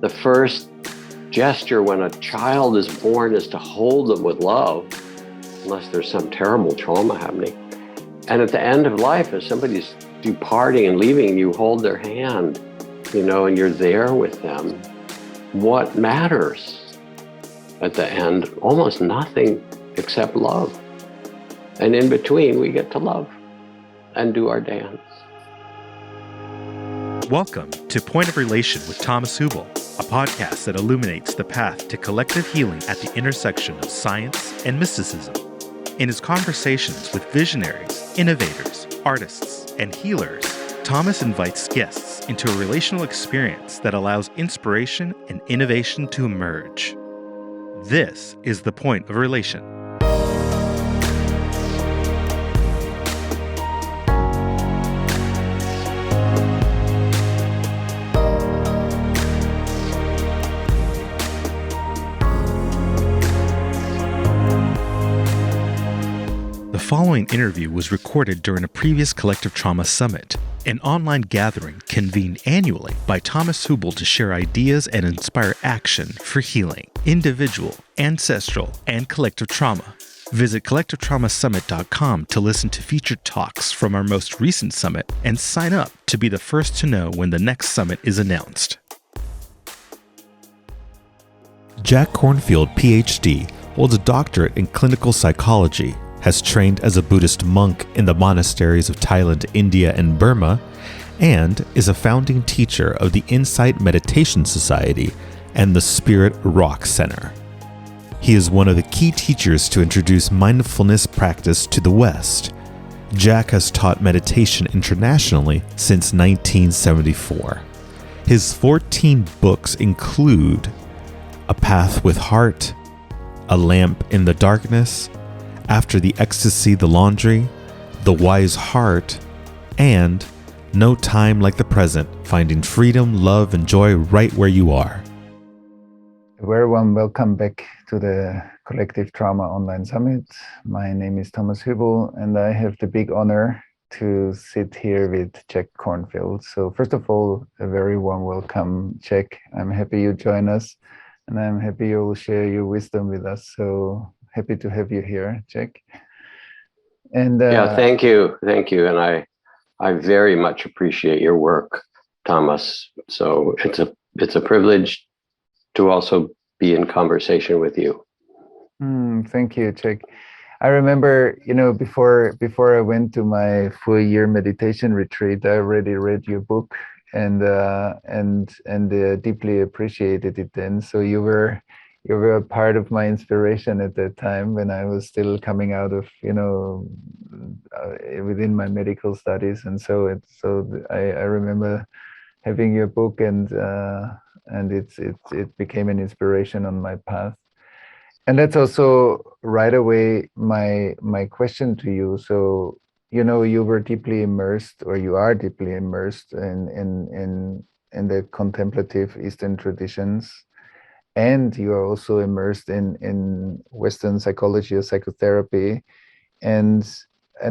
The first gesture when a child is born is to hold them with love, unless there's some terrible trauma happening. And at the end of life, as somebody's departing and leaving, you hold their hand, and you're there with them. What matters at the end? Almost nothing except love. And in between, we get to love and do our dance. Welcome to Point of Relation with Thomas Hübl, a podcast that illuminates the path to collective healing at the intersection of science and mysticism. In his conversations with visionaries, innovators, artists, and healers, Thomas invites guests into a relational experience that allows inspiration and innovation to emerge. This is the Point of Relation. The following interview was recorded during a previous Collective Trauma Summit, an online gathering convened annually by Thomas Hübl to share ideas and inspire action for healing, individual, ancestral, and collective trauma. Visit collectivetraumasummit.com to listen to featured talks from our most recent summit and sign up to be the first to know when the next summit is announced. Jack Kornfield, PhD, holds a doctorate in clinical psychology, has trained as a Buddhist monk in the monasteries of Thailand, India, and Burma, and is a founding teacher of the Insight Meditation Society and the Spirit Rock Center. He is one of the key teachers to introduce mindfulness practice to the West. Jack has taught meditation internationally since 1974. His 14 books include A Path with Heart, A Lamp in the Darkness, After the Ecstasy, the Laundry, The Wise Heart, and No Time Like the Present, Finding Freedom, Love, and Joy Right Where You Are. A very warm welcome back to the Collective Trauma Online Summit. My name is Thomas Hübl, and I have the big honor to sit here with Jack Kornfield. So first of all, a very warm welcome, Jack. I'm happy you join us, and I'm happy you'll share your wisdom with us. So happy to have you here, Jack. And thank you, and I very much appreciate your work, Thomas. So it's a privilege to also be in conversation with you. Thank you, Jack. I remember, before I went to my full-year meditation retreat, I already read your book and deeply appreciated it then. So you were a part of my inspiration at that time when I was still coming out of, within my medical studies. And so I remember having your book and it became an inspiration on my path. And that's also right away my question to you. So, you were deeply immersed, or you are deeply immersed in the contemplative Eastern traditions. And you are also immersed in Western psychology or psychotherapy. And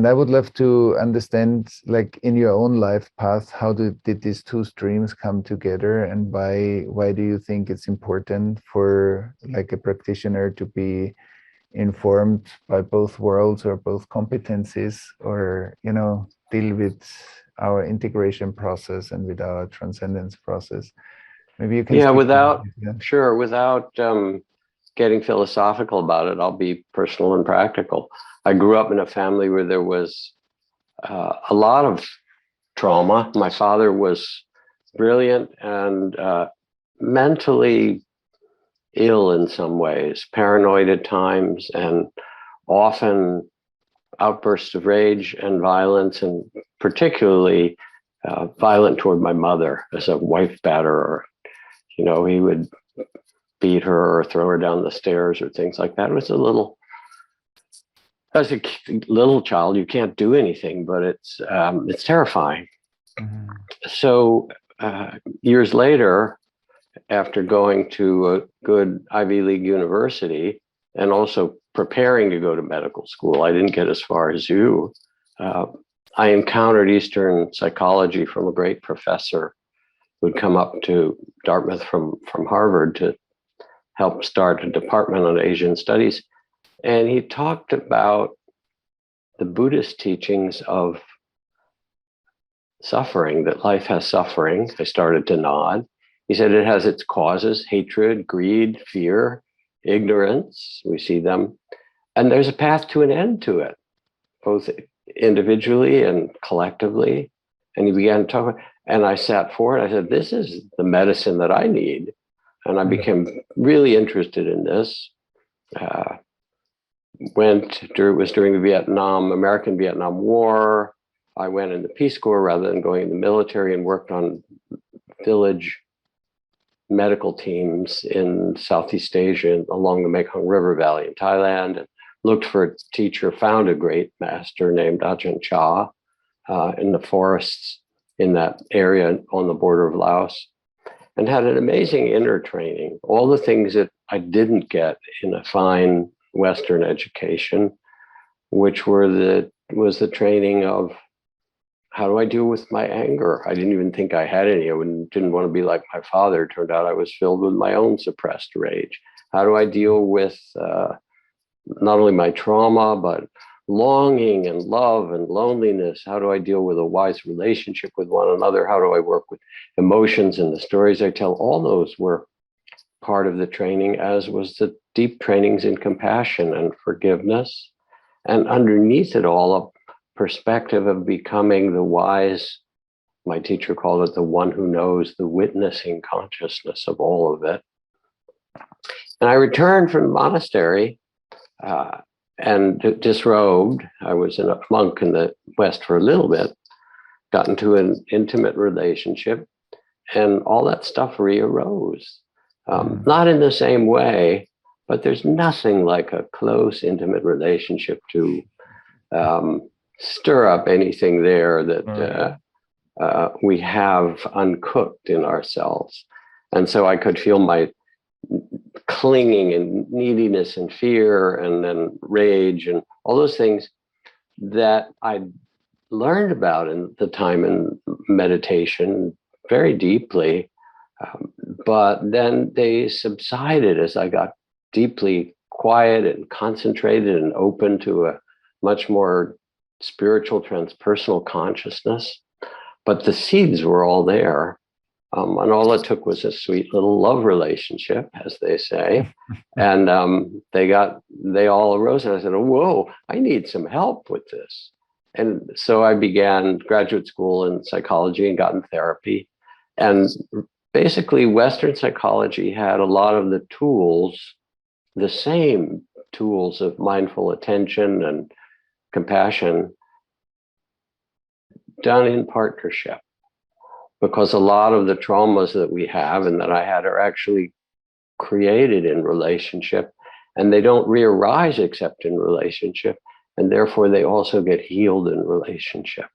I would love to understand, like, in your own life path, how did these two streams come together, and why do you think it's important for, like, a practitioner to be informed by both worlds or both competencies, or, deal with our integration process and with our transcendence process? Maybe you can. Without getting philosophical about it, I'll be personal and practical. I grew up in a family where there was a lot of trauma. My father was brilliant and mentally ill in some ways, paranoid at times, and often outbursts of rage and violence, and particularly violent toward my mother as a wife batterer. He would beat her or throw her down the stairs or things like that. As a little child, you can't do anything, but it's terrifying. Mm-hmm. So years later, after going to a good Ivy League university and also preparing to go to medical school, I didn't get as far as you. I encountered Eastern psychology from a great professor who'd come up to Dartmouth from Harvard to help start a department on Asian studies. And he talked about the Buddhist teachings of suffering, that life has suffering. I started to nod. He said it has its causes: hatred, greed, fear, ignorance. We see them. And there's a path to an end to it, both individually and collectively. And he began to talk about, and I sat forward. I said, this is the medicine that I need. And I became really interested in this. It was during the American-Vietnam War. I went in the Peace Corps rather than going in the military, and worked on village medical teams in Southeast Asia along the Mekong River Valley in Thailand, and looked for a teacher, found a great master named Ajahn Chah in the forests in that area on the border of Laos, and had an amazing inner training. All the things that I didn't get in a fine Western education, which was the training of, how do I deal with my anger? I didn't even think I had any. I didn't want to be like my father. It turned out I was filled with my own suppressed rage. How do I deal with not only my trauma, but longing and love and loneliness? How do I deal with a wise relationship with one another? How do I work with emotions and the stories I tell? All those were part of the training, as was the deep trainings in compassion and forgiveness. And underneath it all, a perspective of becoming the wise, my teacher called it the one who knows, the witnessing consciousness of all of it. And I returned from the monastery and disrobed. I was a monk in the West for a little bit, got into an intimate relationship, and all that stuff re-arose. Not in the same way, but there's nothing like a close, intimate relationship to stir up anything there that we have uncooked in ourselves. And so I could feel my clinging and neediness and fear and then rage and all those things that I learned about in the time in meditation very deeply. But then they subsided as I got deeply quiet and concentrated and open to a much more spiritual, transpersonal consciousness. But the seeds were all there. And all it took was a sweet little love relationship, as they say. And they all arose. And I said, oh, whoa, I need some help with this. And so I began graduate school in psychology and got in therapy. And basically, Western psychology had a lot of the tools, the same tools of mindful attention and compassion, done in partnership, because a lot of the traumas that we have and that I had are actually created in relationship, and they don't re-arise except in relationship, and therefore they also get healed in relationship.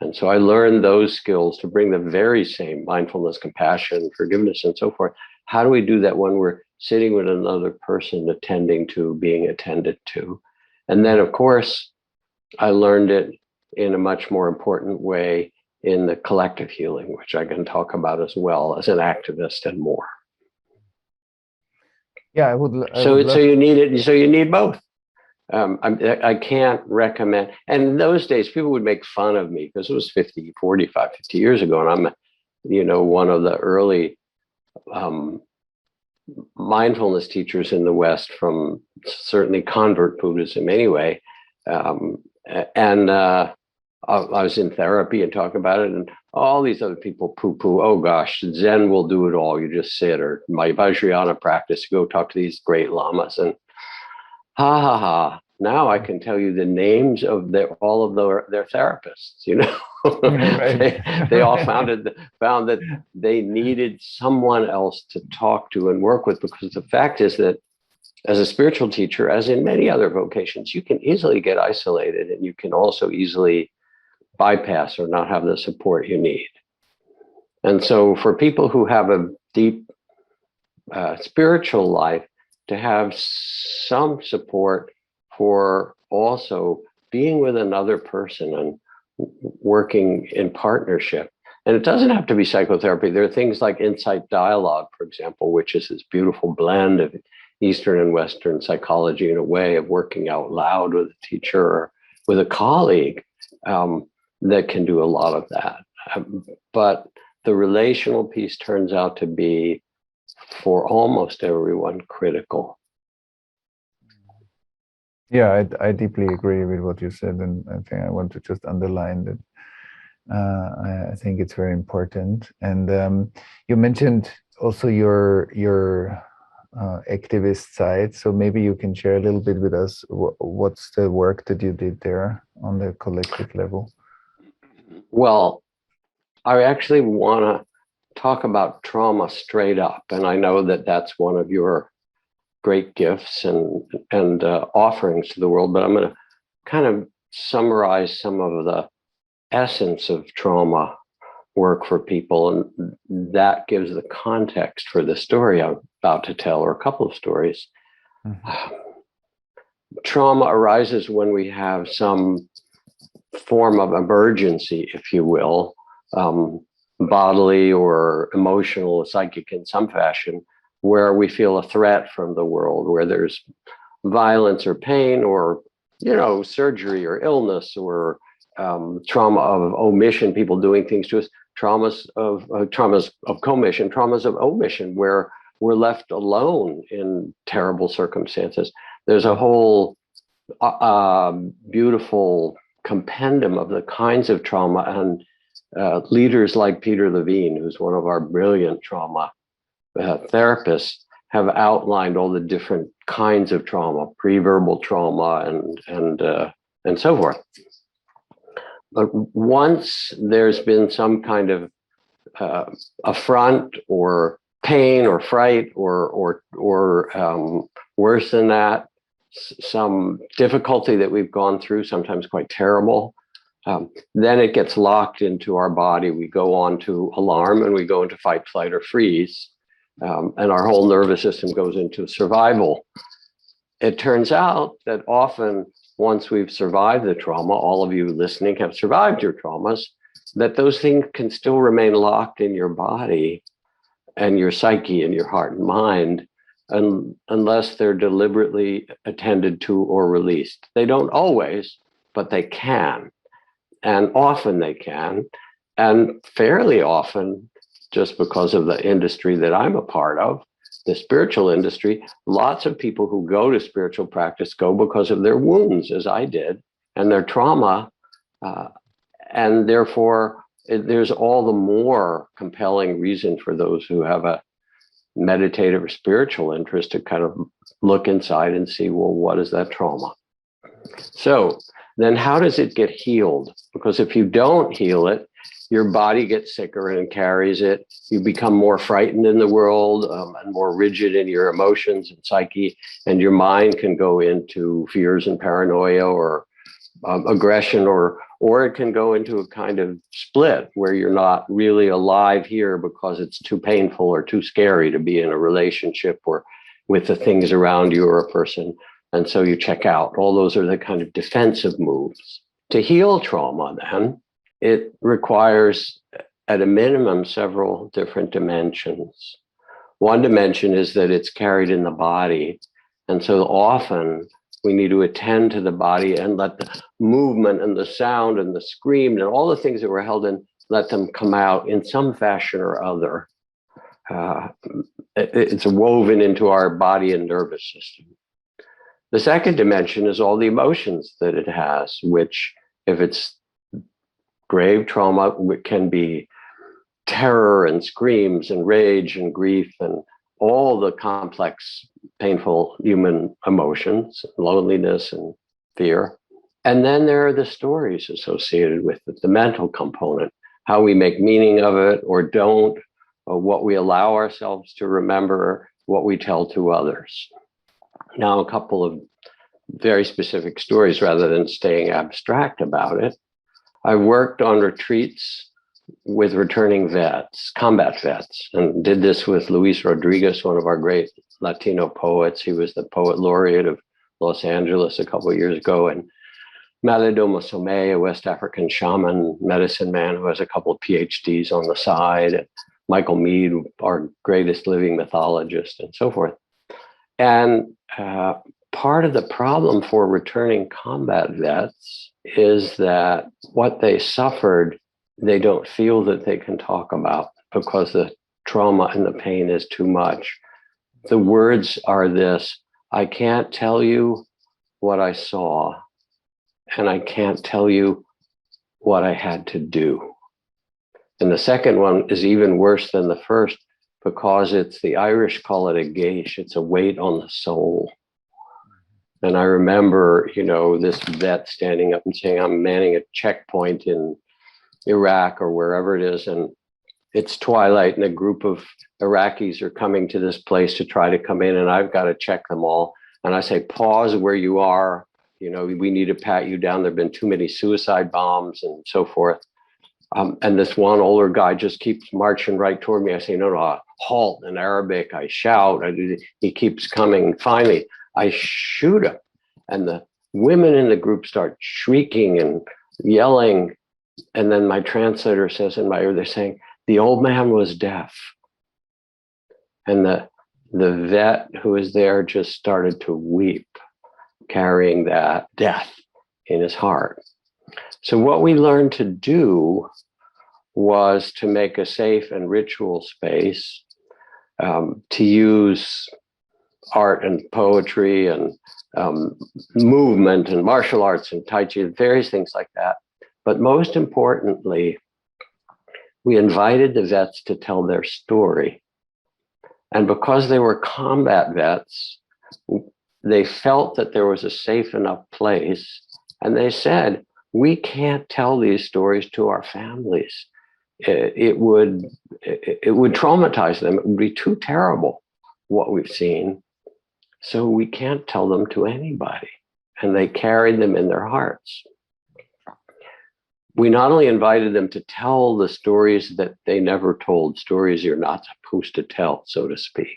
And so I learned those skills to bring the very same mindfulness, compassion, forgiveness, and so forth. How do we do that when we're sitting with another person, attending to, being attended to? And then, of course, I learned it in a much more important way in the collective healing, which I can talk about as well as an activist and more. Yeah, I would. So you need it. So you need both. I can't recommend. And in those days, people would make fun of me because it was 50 years ago, and I'm, one of the early mindfulness teachers in the West, from certainly convert Buddhism anyway. I was in therapy and talking about it, and all these other people poo-poo, oh gosh, Zen will do it all. You just sit, or my Vajrayana practice, go talk to these great lamas, and ha ha ha. Now I can tell you the names of all of their therapists. Right. they all found that they needed someone else to talk to and work with, because the fact is that as a spiritual teacher, as in many other vocations, you can easily get isolated, and you can also easily bypass or not have the support you need. And so for people who have a deep spiritual life, to have some support for also being with another person and working in partnership, And it doesn't have to be psychotherapy. There are things like insight dialogue, for example, which is this beautiful blend of Eastern and Western psychology in a way of working out loud with a teacher or with a colleague, that can do a lot of that. But the relational piece turns out to be, for almost everyone, critical. Yeah, I deeply agree with what you said, and I think I want to just underline that. I think it's very important. And you mentioned also your activist side, so maybe you can share a little bit with us what's the work that you did there on the collective level. Well, I actually want to talk about trauma straight up, and I know that that's one of your great gifts and offerings to the world, but I'm going to kind of summarize some of the essence of trauma work for people, and that gives the context for the story I'm about to tell, or a couple of stories. Mm-hmm. Trauma arises when we have some form of emergency, if you will, bodily or emotional, psychic in some fashion, where we feel a threat from the world, where there's violence or pain or, surgery or illness or trauma of omission, people doing things to us, traumas of commission, traumas of omission, where we're left alone in terrible circumstances. There's a whole beautiful compendium of the kinds of trauma, and leaders like Peter Levine, who's one of our brilliant trauma therapists, have outlined all the different kinds of trauma, pre-verbal trauma and so forth. But once there's been some kind of affront or pain or fright or worse than that, some difficulty that we've gone through, sometimes quite terrible, then it gets locked into our body. We go on to alarm and we go into fight, flight, or freeze. And our whole nervous system goes into survival. It turns out that often, once we've survived the trauma, all of you listening have survived your traumas, that those things can still remain locked in your body and your psyche and your heart and mind, unless they're deliberately attended to or released. They don't always, but they can. And often they can. And fairly often, just because of the industry that I'm a part of, the spiritual industry, lots of people who go to spiritual practice go because of their wounds, as I did, and their trauma. And therefore, there's all the more compelling reason for those who have a meditative or spiritual interest to kind of look inside and see, well, what is that trauma? So then how does it get healed? Because if you don't heal it, your body gets sicker and carries it. You become more frightened in the world and more rigid in your emotions and psyche, and your mind can go into fears and paranoia or aggression, or it can go into a kind of split where you're not really alive here because it's too painful or too scary to be in a relationship or with the things around you or a person. And so you check out. All those are the kind of defensive moves. To heal trauma, then, it requires, at a minimum, several different dimensions. One dimension is that it's carried in the body. And so often we need to attend to the body and let the movement and the sound and the scream and all the things that were held in, let them come out in some fashion or other. It's woven into our body and nervous system. The second dimension is all the emotions that it has, which, if it's grave trauma, can be terror and screams and rage and grief and all the complex, painful human emotions, loneliness and fear. And then there are the stories associated with it, the mental component, how we make meaning of it or don't, or what we allow ourselves to remember, what we tell to others. Now, a couple of very specific stories rather than staying abstract about it. I worked on retreats with returning vets, combat vets, and did this with Luis Rodriguez, one of our great Latino poets. He was the poet laureate of Los Angeles a couple of years ago. And Malidoma Somé, a West African shaman, medicine man who has a couple of PhDs on the side, Michael Mead, our greatest living mythologist, and so forth. And part of the problem for returning combat vets is that what they suffered, they don't feel that they can talk about because the trauma and the pain is too much. The words are this: I can't tell you what I saw, and I can't tell you what I had to do. And the second one is even worse than the first because it's, the Irish call it a geish, it's a weight on the soul. And I remember, this vet standing up and saying, I'm manning a checkpoint in Iraq or wherever it is, and it's twilight and a group of Iraqis are coming to this place to try to come in, and I've got to check them all. And I say, pause where you are. We need to pat you down. There have been too many suicide bombs and so forth. And this one older guy just keeps marching right toward me. I say, no, halt in Arabic. I shout. He keeps coming. Finally, I shoot him. And the women in the group start shrieking and yelling. And then my translator says in my ear, they're saying, the old man was deaf. And the vet who was there just started to weep, carrying that death in his heart. So what we learned to do was to make a safe and ritual space, to use art and poetry and movement and martial arts and Tai Chi, various things like that. But most importantly, we invited the vets to tell their story. And because they were combat vets, they felt that there was a safe enough place. And they said, we can't tell these stories to our families. It would traumatize them. It would be too terrible what we've seen. So we can't tell them to anybody. And they carried them in their hearts. We not only invited them to tell the stories that they never told, stories you're not supposed to tell, so to speak,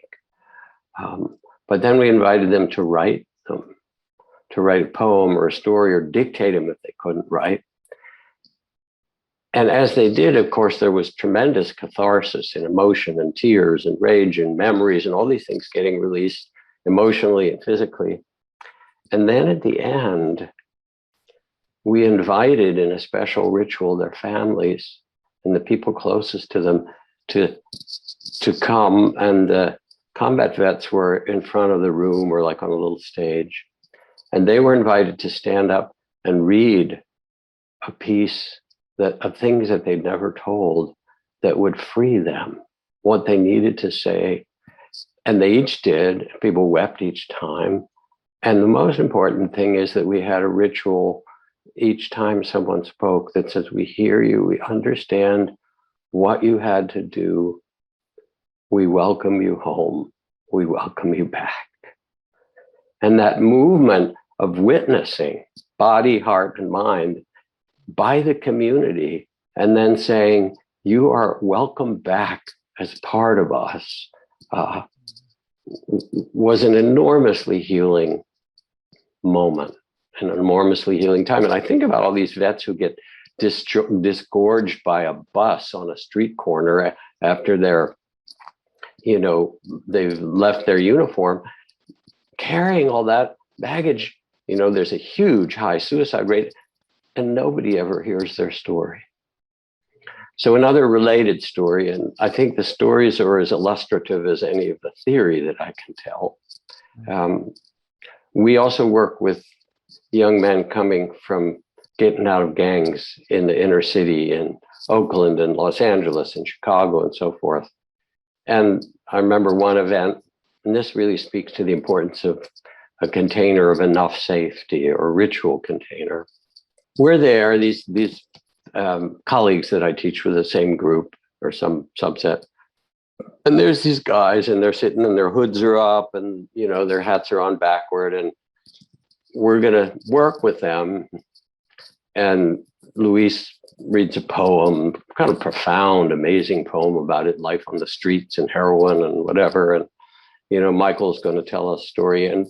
but then we invited them to write them, to write a poem or a story or dictate them if they couldn't write. And as they did, of course, there was tremendous catharsis and emotion and tears and rage and memories and all these things getting released emotionally and physically. And then at the end, we invited in a special ritual their families and the people closest to them to come. And the combat vets were in front of the room or like on a little stage. And they were invited to stand up and read a piece of things that they'd never told that would free them, what they needed to say. And they each did. People wept each time. And the most important thing is that we had a ritual each time someone spoke that says, we hear you, we understand what you had to do. We welcome you home. We welcome you back. And that movement of witnessing body, heart, and mind by the community, and then saying, you are welcome back as part of us, was an enormously healing moment, an enormously healing time. And I think about all these vets who get disgorged by a bus on a street corner after they've left their uniform, carrying all that baggage. There's a huge high suicide rate, and nobody ever hears their story. So another related story, and I think the stories are as illustrative as any of the theory that I can tell. We also work with young men coming from getting out of gangs in the inner city in Oakland and Los Angeles and Chicago and so forth. And I remember one event, and this really speaks to the importance of a container of enough safety or ritual container. We're there, these colleagues that I teach with the same group or some subset. And there's these guys, and they're sitting and their hoods are up and, their hats are on backward, and we're going to work with them. And Luis reads a poem, kind of profound, amazing poem about it, life on the streets and heroin and whatever. And, Michael's going to tell us a story. And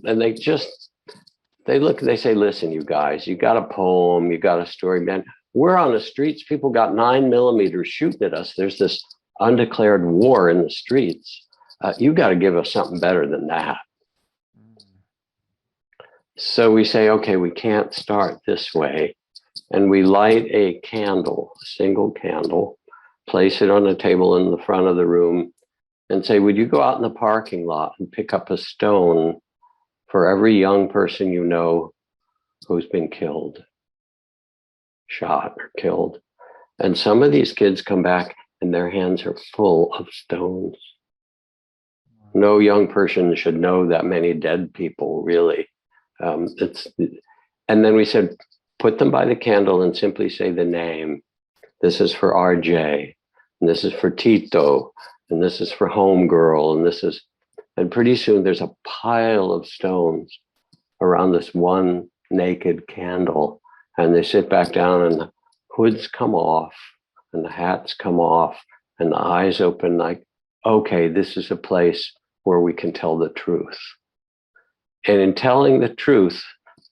they say, listen, you guys, you got a poem, you got a story, man. We're on the streets. People got 9mm shooting at us. There's this undeclared war in the streets. You got to give us something better than that. So we say, okay, we can't start this way. And we light a candle, a single candle, place it on a table in the front of the room, and say, would you go out in the parking lot and pick up a stone for every young person you know who's been killed, shot or killed? And some of these kids come back and their hands are full of stones. No young person should know that many dead people, really. And then we said, put them by the candle and simply say the name. This is for RJ, and this is for Tito, and this is for homegirl, and pretty soon there's a pile of stones around this one naked candle, and they sit back down and the hoods come off and the hats come off and the eyes open like, okay, this is a place where we can tell the truth. And in telling the truth,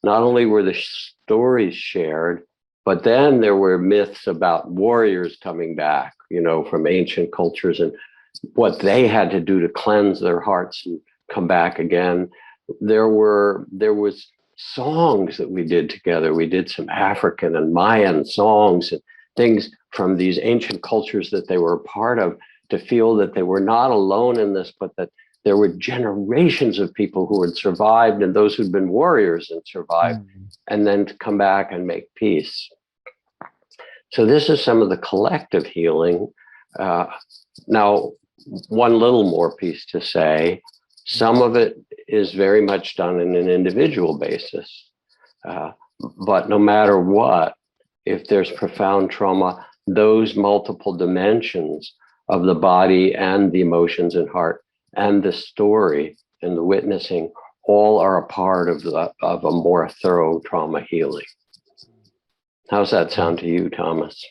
not only were the stories shared, but then there were myths about warriors coming back, from ancient cultures and what they had to do to cleanse their hearts and come back again. There was songs that we did together. We did some African and Mayan songs and things from these ancient cultures that they were a part of, to feel that they were not alone in this, but that there were generations of people who had survived and those who'd been warriors and survived, and then to come back and make peace. So this is some of the collective healing. Now, one little more piece to say, some of it is very much done in an individual basis. But no matter what, if there's profound trauma, those multiple dimensions of the body and the emotions and heart and the story and the witnessing all are a part of a more thorough trauma healing. How's that sound to you, Thomas?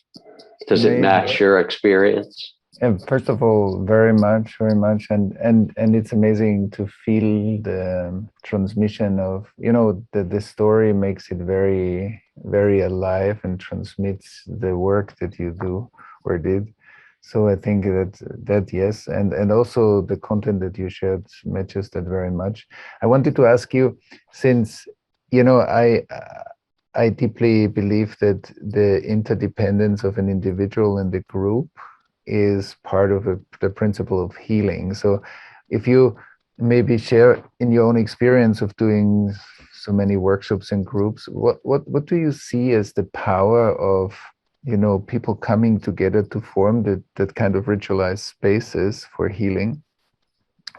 Does it match your experience? And first of all, very much, and it's amazing to feel the transmission of, the story makes it very, very alive and transmits the work that you do or did. So I think that yes, and also the content that you shared matches that very much. I wanted to ask you, since I deeply believe that the interdependence of an individual and the group is part of the principle of healing. So if you maybe share in your own experience of doing so many workshops and groups, what do you see as the power of people coming together to form that kind of ritualized spaces for healing?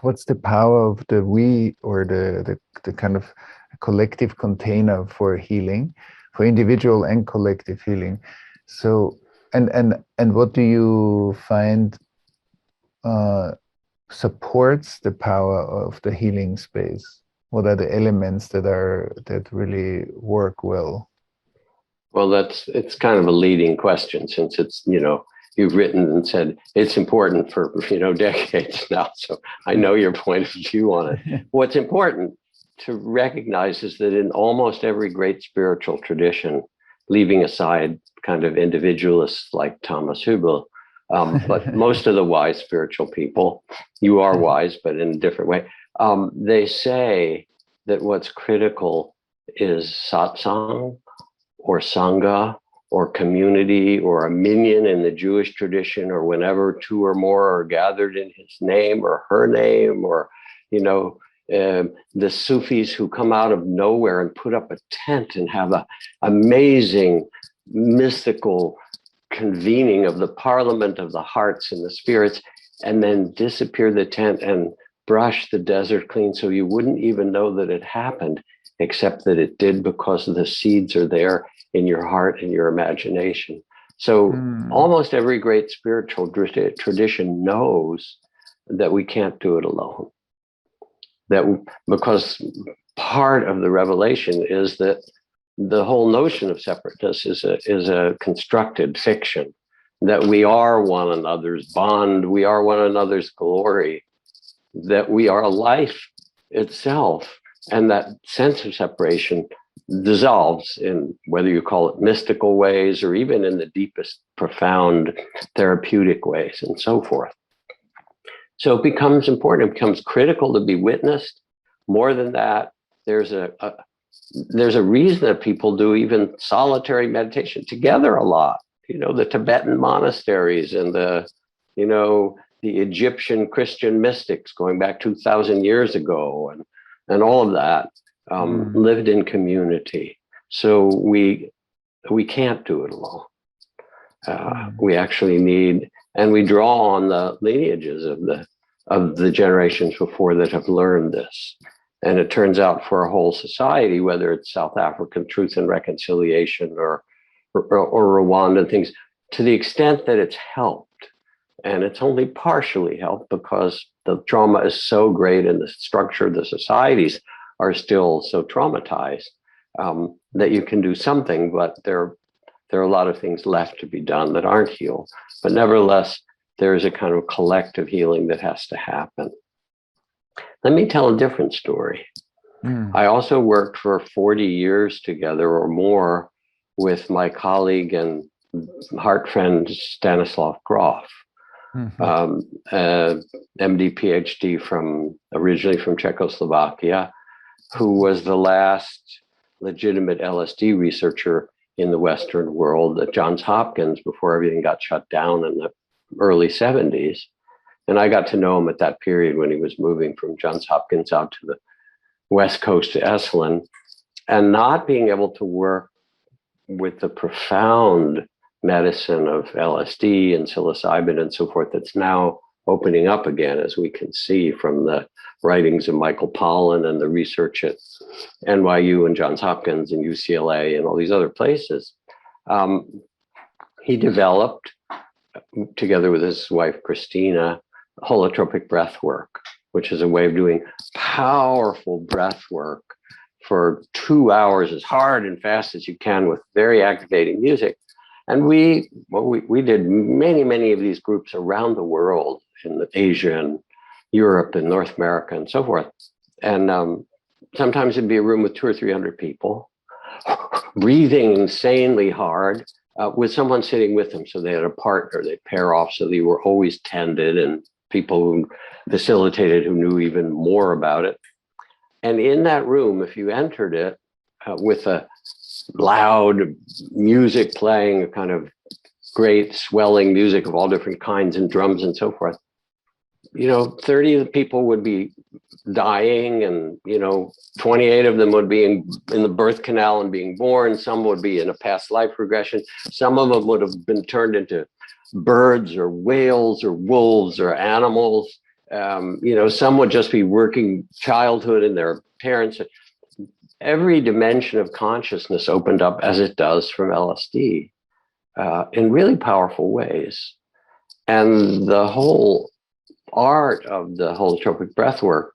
What's the power of the we, or the kind of collective container for healing, for individual and collective healing? So, and what do you find supports the power of the healing space? What are the elements that really work well? Well, it's kind of a leading question, since it's, you've written and said it's important for, decades now. So I know your point of view on it. What's important to recognize is that in almost every great spiritual tradition, leaving aside kind of individualists like Thomas Hübl, but most of the wise spiritual people, you are wise, but in a different way, they say that what's critical is satsang, or sangha, or community, or a minyan in the Jewish tradition, or whenever two or more are gathered in his name or her name, or, the Sufis who come out of nowhere and put up a tent and have an amazing mystical convening of the parliament of the hearts and the spirits, and then disappear the tent and brush the desert clean so you wouldn't even know that it happened, except that it did because the seeds are there in your heart and your imagination. So almost every great spiritual tradition knows that we can't do it alone. Because part of the revelation is that the whole notion of separateness is a constructed fiction, that we are one another's bond, we are one another's glory, that we are life itself, And that sense of separation dissolves in whether you call it mystical ways or even in the deepest, profound therapeutic ways and so forth. So it becomes important, it becomes critical to be witnessed. More than that, there's a reason that people do even solitary meditation together a lot. You know, the Tibetan monasteries and the Egyptian Christian mystics going back 2,000 years ago, and all of that lived in community. So we can't do it alone. We actually need, and we draw on the lineages of the generations before that have learned this. And it turns out for a whole society, whether it's South African Truth and Reconciliation or Rwandan things, to the extent that it's helped, and it's only partially helped because the trauma is so great and the structure of the societies are still so traumatized, that you can do something, but there are a lot of things left to be done that aren't healed. But nevertheless, there is a kind of collective healing that has to happen. Let me tell a different story. I also worked for 40 years together or more with my colleague and heart friend Stanislav Grof, MD, PhD originally from Czechoslovakia, who was the last legitimate LSD researcher in the Western world at Johns Hopkins before everything got shut down in the early 70s. And I got to know him at that period when he was moving from Johns Hopkins out to the West Coast to Esalen, and not being able to work with the profound medicine of LSD and psilocybin and so forth that's now opening up again, as we can see from the writings of Michael Pollan and the research at NYU and Johns Hopkins and UCLA and all these other places. He developed, together with his wife, Christina, holotropic breathwork, which is a way of doing powerful breath work for 2 hours as hard and fast as you can with very activating music. And we did many of these groups around the world, in Asia and Europe and North America and so forth. And sometimes it'd be a room with 200 or 300 people, breathing insanely hard, with someone sitting with them. So they had a partner, they'd pair off, so they were always tended, and people who facilitated who knew even more about it. And in that room, if you entered it with a loud music playing, a kind of great swelling music of all different kinds and drums and so forth, 30 of the people would be dying, and 28 of them would be in the birth canal and being born. Some would be in a past life regression. Some of them would have been turned into birds or whales or wolves or animals. Some would just be working childhood in their parents. Every dimension of consciousness opened up, as it does from LSD, in really powerful ways. And the whole art of the holotropic breathwork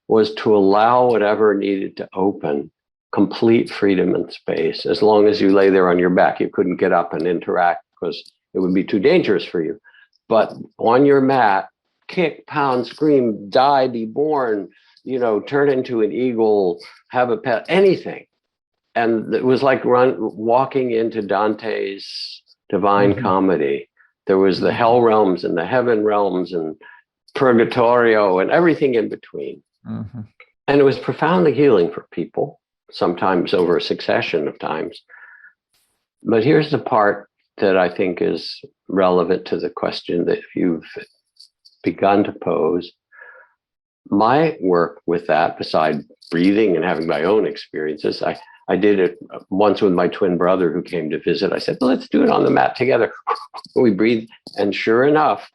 was to allow whatever needed to open complete freedom and space. As long as you lay there on your back, you couldn't get up and interact because it would be too dangerous for you. But on your mat, kick, pound, scream, die, be born, turn into an eagle, have a pet, anything. And it was like walking into Dante's Divine Comedy. There was the hell realms and the heaven realms and purgatorio and everything in between. And it was profoundly healing for people, sometimes over a succession of times. But here's the part that I think is relevant to the question that you've begun to pose. My work with that, beside breathing and having my own experiences, I did it once with my twin brother who came to visit. I said, well, let's do it on the mat together. We breathed, and sure enough,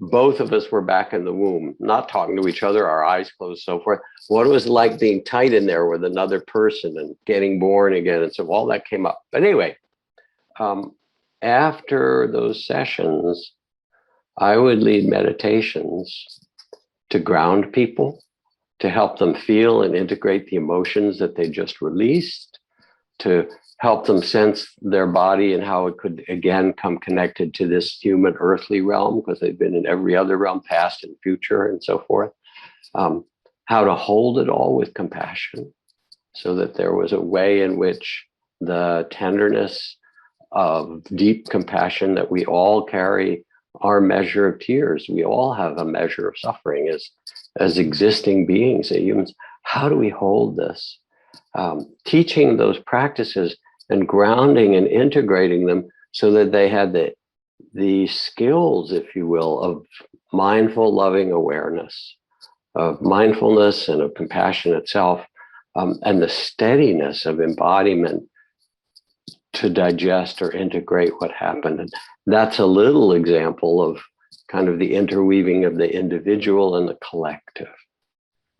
both of us were back in the womb, not talking to each other, our eyes closed, so forth. What it was like being tight in there with another person and getting born again. And so all that came up. But anyway, after those sessions, I would lead meditations to ground people, to help them feel and integrate the emotions that they just released, to help them sense their body and how it could again come connected to this human earthly realm, because they've been in every other realm, past and future and so forth. how to hold it all with compassion, so that there was a way in which the tenderness of deep compassion that we all carry, our measure of tears, we all have a measure of suffering as existing beings, as humans. How do we hold this? Teaching those practices and grounding and integrating them so that they had the skills, if you will, of mindful, loving awareness, of mindfulness and of compassion itself, and the steadiness of embodiment to digest or integrate what happened. And that's a little example of kind of the interweaving of the individual and the collective.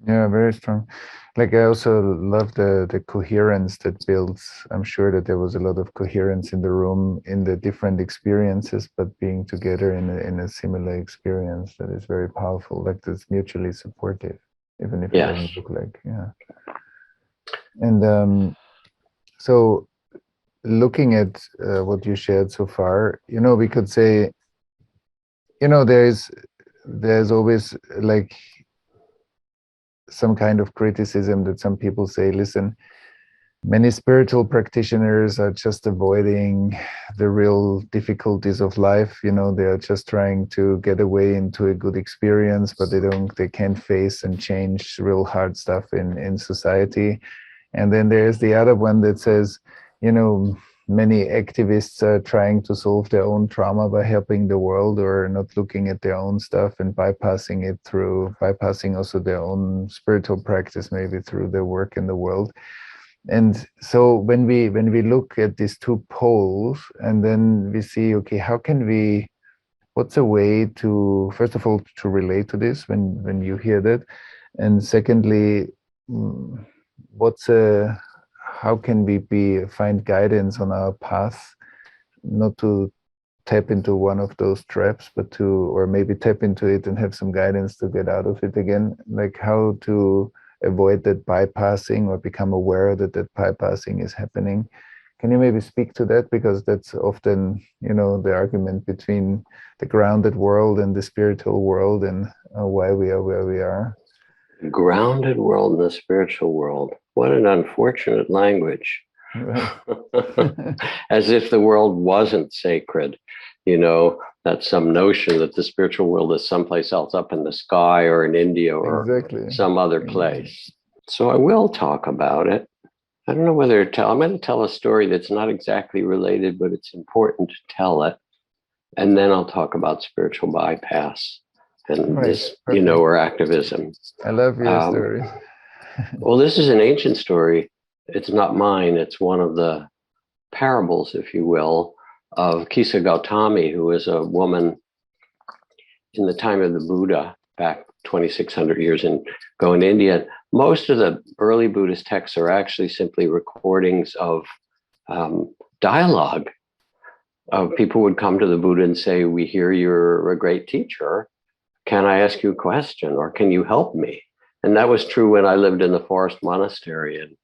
Yeah, very strong. Like I also love the coherence that builds. I'm sure that there was a lot of coherence in the room in the different experiences, but being together in a similar experience that is very powerful. Like that's mutually supportive, even if it doesn't look like, yeah. And so looking at what you shared so far, we could say, there's always like some kind of criticism that some people say, listen, many spiritual practitioners are just avoiding the real difficulties of life. They are just trying to get away into a good experience, but they can't face and change real hard stuff in society. And then there's the other one that says, many activists are trying to solve their own trauma by helping the world, or not looking at their own stuff and bypassing also their own spiritual practice, maybe through their work in the world. And so when we look at these two poles, and then we see, okay, what's a way to, first of all, to relate to this when you hear that, and secondly, how can we find guidance on our path, not to tap into one of those traps, but or maybe tap into it and have some guidance to get out of it again, like how to avoid that bypassing or become aware that bypassing is happening. Can you maybe speak to that? Because that's often, the argument between the grounded world and the spiritual world, and why we are where we are. Grounded world and the spiritual world. What an unfortunate language. Right. As if the world wasn't sacred. That's some notion that the spiritual world is someplace else up in the sky or in India or some other place. So I will talk about it. I don't know whether I'm going to tell a story that's not exactly related, but it's important to tell it. And then I'll talk about spiritual bypass and this, or activism. I love your story. Well, this is an ancient story. It's not mine. It's one of the parables, if you will, of Kisa Gautami, who was a woman in the time of the Buddha, back 2,600 years ago in India. Most of the early Buddhist texts are actually simply recordings of dialogue. People would come to the Buddha and say, we hear you're a great teacher. Can I ask you a question, or can you help me? And that was true when I lived in the forest monastery, and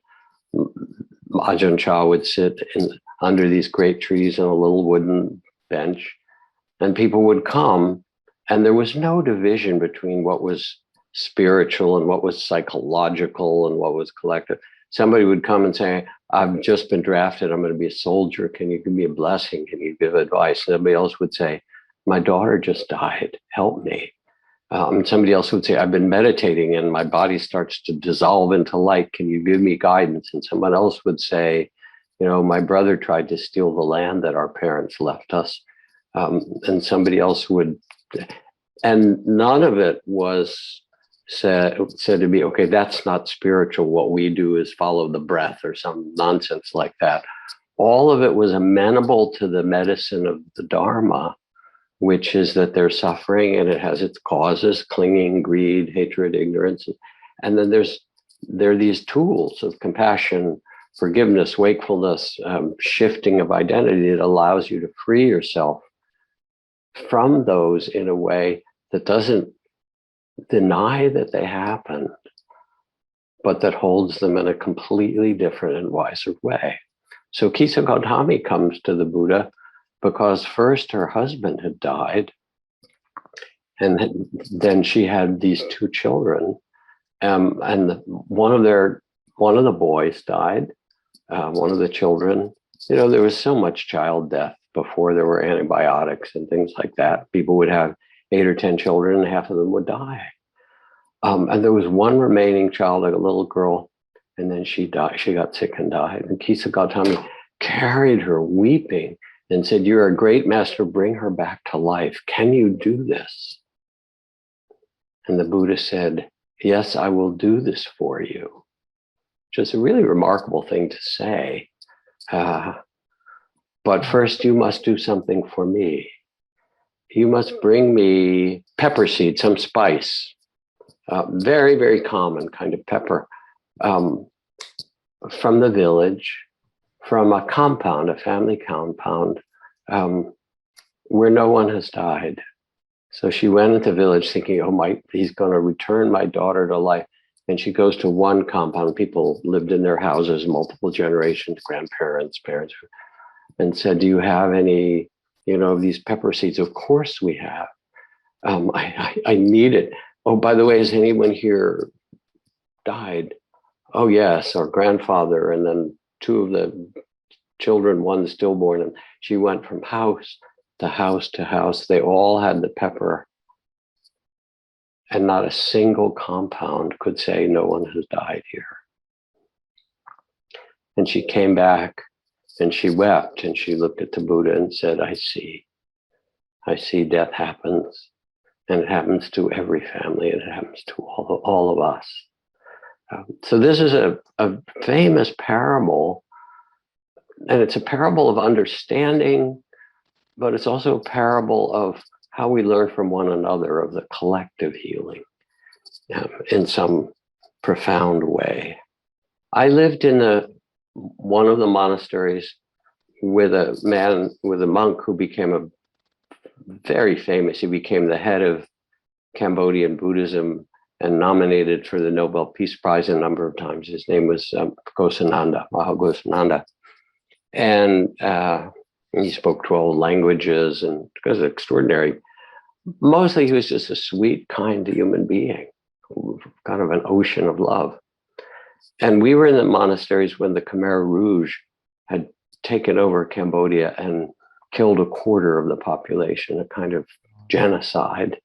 Ajahn Chah would sit under these great trees on a little wooden bench, and people would come, and there was no division between what was spiritual and what was psychological and what was collective. Somebody would come and say, I've just been drafted. I'm going to be a soldier. Can you give me a blessing? Can you give advice? Somebody else would say, my daughter just died. Help me. Somebody else would say, I've been meditating and my body starts to dissolve into light. Can you give me guidance? And someone else would say, my brother tried to steal the land that our parents left us. And somebody else would, and none of it was said to me, okay, that's not spiritual. What we do is follow the breath or some nonsense like that. All of it was amenable to the medicine of the Dharma, which is that they're suffering and it has its causes: clinging, greed, hatred, ignorance. And then there are these tools of compassion, forgiveness, wakefulness, shifting of identity that allows you to free yourself from those in a way that doesn't deny that they happened, but that holds them in a completely different and wiser way. So Kisa Gautami comes to the Buddha because first her husband had died, and then she had these two children, one of the boys died, one of the children. You know, there was so much child death before there were antibiotics and things like that. People would have 8 or 10 children, and half of them would die. And there was one remaining child, like a little girl, and then she died. She got sick and died. And Kisa Gautami carried her weeping and said, "You're a great master, bring her back to life. Can you do this?" And the Buddha said, "Yes, I will do this for you," which is a really remarkable thing to say. But first, you must do something for me. You must bring me pepper seed, some spice, very, very common kind of pepper, from the village, from a compound, a family compound, where no one has died. So she went into the village thinking, oh, he's going to return my daughter to life. And she goes to one compound. People lived in their houses, multiple generations, grandparents, parents, and said, "Do you have any, these pepper seeds?" "Of course we have. I need it. Oh, by the way, has anyone here died?" "Oh, yes, our grandfather, and then 2 of the children, one stillborn." And she went from house to house to house. They all had the pepper. And not a single compound could say no one has died here. And she came back and she wept and she looked at the Buddha and said, I see death happens, and it happens to every family, and it happens to all of us. So this is a famous parable, and it's a parable of understanding, but it's also a parable of how we learn from one another, of the collective healing in some profound way. I lived in one of the monasteries with a monk who became very famous. He became the head of Cambodian Buddhism and nominated for the Nobel Peace Prize a number of times. His name was Gosananda, Mahagosananda. And he spoke 12 languages, and it was extraordinary. Mostly he was just a sweet, kind human being, kind of an ocean of love. And we were in the monasteries when the Khmer Rouge had taken over Cambodia and killed a quarter of the population, a kind of genocide.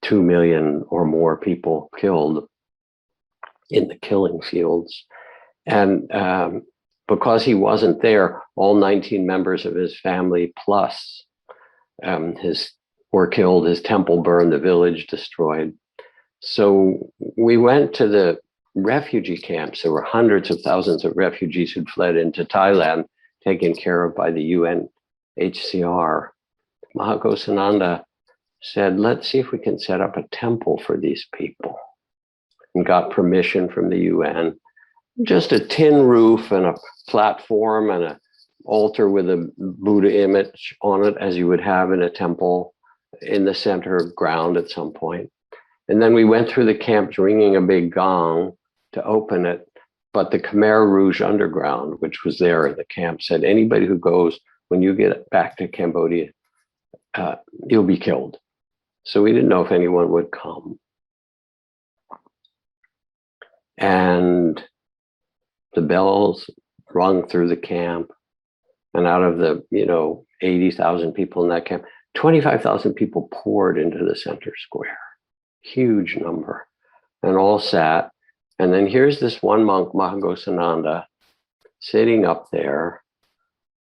2 million or more people killed in the killing fields. And because he wasn't there, all 19 members of his family plus were killed, his temple burned, the village destroyed. So we went to the refugee camps. There were hundreds of thousands of refugees who'd fled into Thailand, taken care of by the UNHCR. Mahagosananda said, let's see if we can set up a temple for these people, and got permission from the UN. Just a tin roof and a platform and an altar with a Buddha image on it, as you would have in a temple, in the center of ground at some point. And then we went through the camps ringing a big gong to open it. But the Khmer Rouge underground, which was there in the camp, said, anybody who goes, when you get back to Cambodia, you'll be killed. So we didn't know if anyone would come. And the bells rung through the camp, and out of the 80,000 people in that camp, 25,000 people poured into the center square. Huge number, and all sat. And then here's this one monk, Mahagosananda, sitting up there,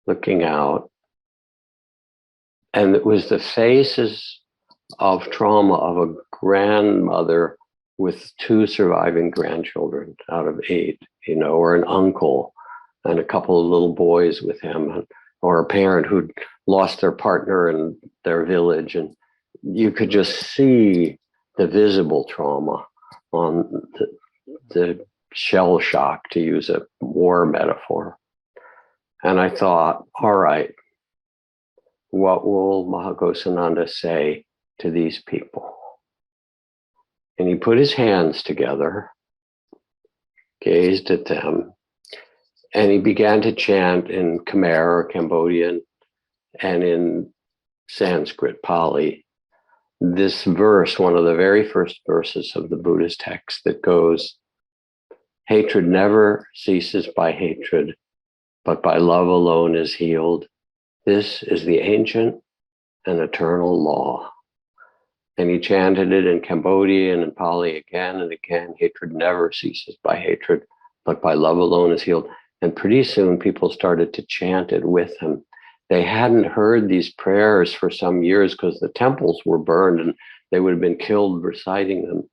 looking out, and it was the faces of trauma of a grandmother with 2 surviving grandchildren out of 8, or an uncle and a couple of little boys with him, or a parent who'd lost their partner in their village. And you could just see the visible trauma on the shell shock, to use a war metaphor. And I thought, all right, what will Mahagosananda say to these people? And he put his hands together, gazed at them, and he began to chant in Khmer or Cambodian and in Sanskrit, Pali, this verse, one of the very first verses of the Buddhist text, that goes, hatred never ceases by hatred, but by love alone is healed. This is the ancient and eternal law. And he chanted it in Cambodia and in Pali again and again. Hatred never ceases by hatred, but by love alone is healed. And pretty soon people started to chant it with him. They hadn't heard these prayers for some years because the temples were burned and they would have been killed reciting them.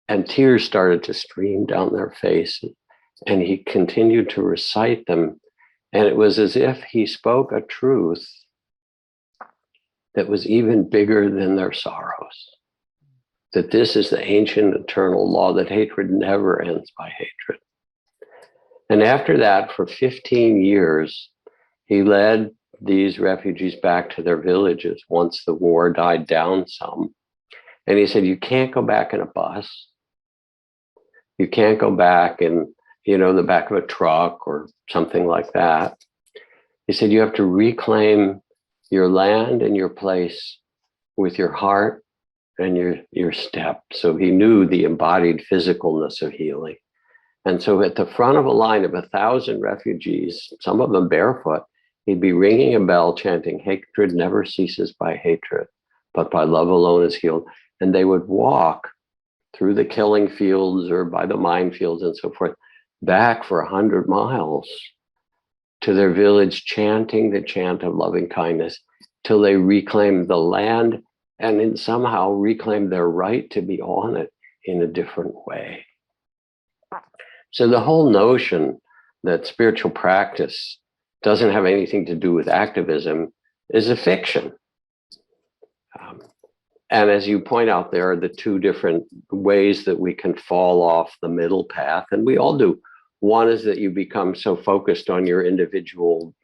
And tears started to stream down their face. And he continued to recite them. And it was as if he spoke a truth that was even bigger than their sorrows. That this is the ancient eternal law, that hatred never ends by hatred. And after that, for 15 years, he led these refugees back to their villages once the war died down some. And he said, you can't go back in a bus. You can't go back in, the back of a truck or something like that. He said, you have to reclaim your land and your place with your heart and your step. So he knew the embodied physicalness of healing. And so at the front of a line of 1,000 refugees, some of them barefoot, he'd be ringing a bell chanting, hatred never ceases by hatred, but by love alone is healed. And they would walk through the killing fields or by the minefields and so forth, back for 100 miles to their village, chanting the chant of loving kindness till they reclaimed the land and somehow reclaimed their right to be on it in a different way. So the whole notion that spiritual practice doesn't have anything to do with activism is a fiction. And as you point out, there are the two different ways that we can fall off the middle path, and we all do. One is that you become so focused on your individual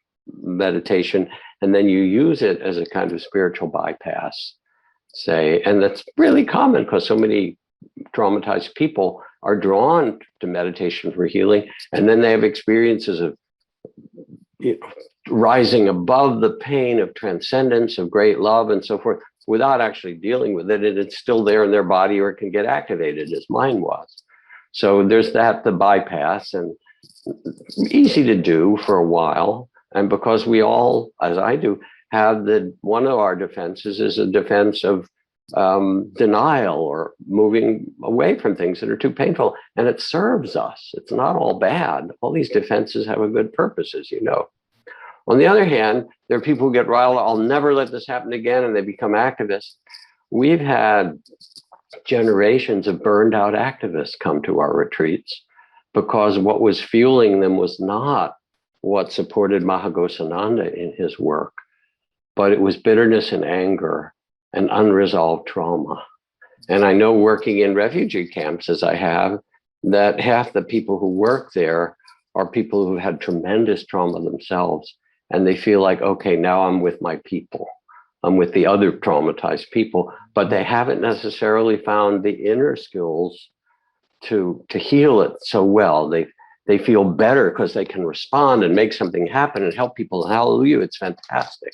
meditation, and then you use it as a kind of spiritual bypass, say, and that's really common because so many traumatized people are drawn to meditation for healing, and then they have experiences of rising above the pain, of transcendence, of great love, and so forth, without actually dealing with it, and it's still there in their body, or it can get activated as mine was. So there's that, the bypass, and easy to do for a while. And because we all, as I do, have one of our defenses is a defense of denial or moving away from things that are too painful. And it serves us. It's not all bad. All these defenses have a good purpose, as you know. On the other hand, there are people who get riled, I'll never let this happen again, and they become activists. We've had generations of burned out activists come to our retreats because what was fueling them was not what supported Mahaghosananda in his work, but it was bitterness and anger and unresolved trauma. And I know, working in refugee camps as I have, that half the people who work there are people who had tremendous trauma themselves, and they feel like, okay, now I'm with my people. I'm with the other traumatized people, but they haven't necessarily found the inner skills to heal it so well. They feel better because they can respond and make something happen and help people. Hallelujah, it's fantastic.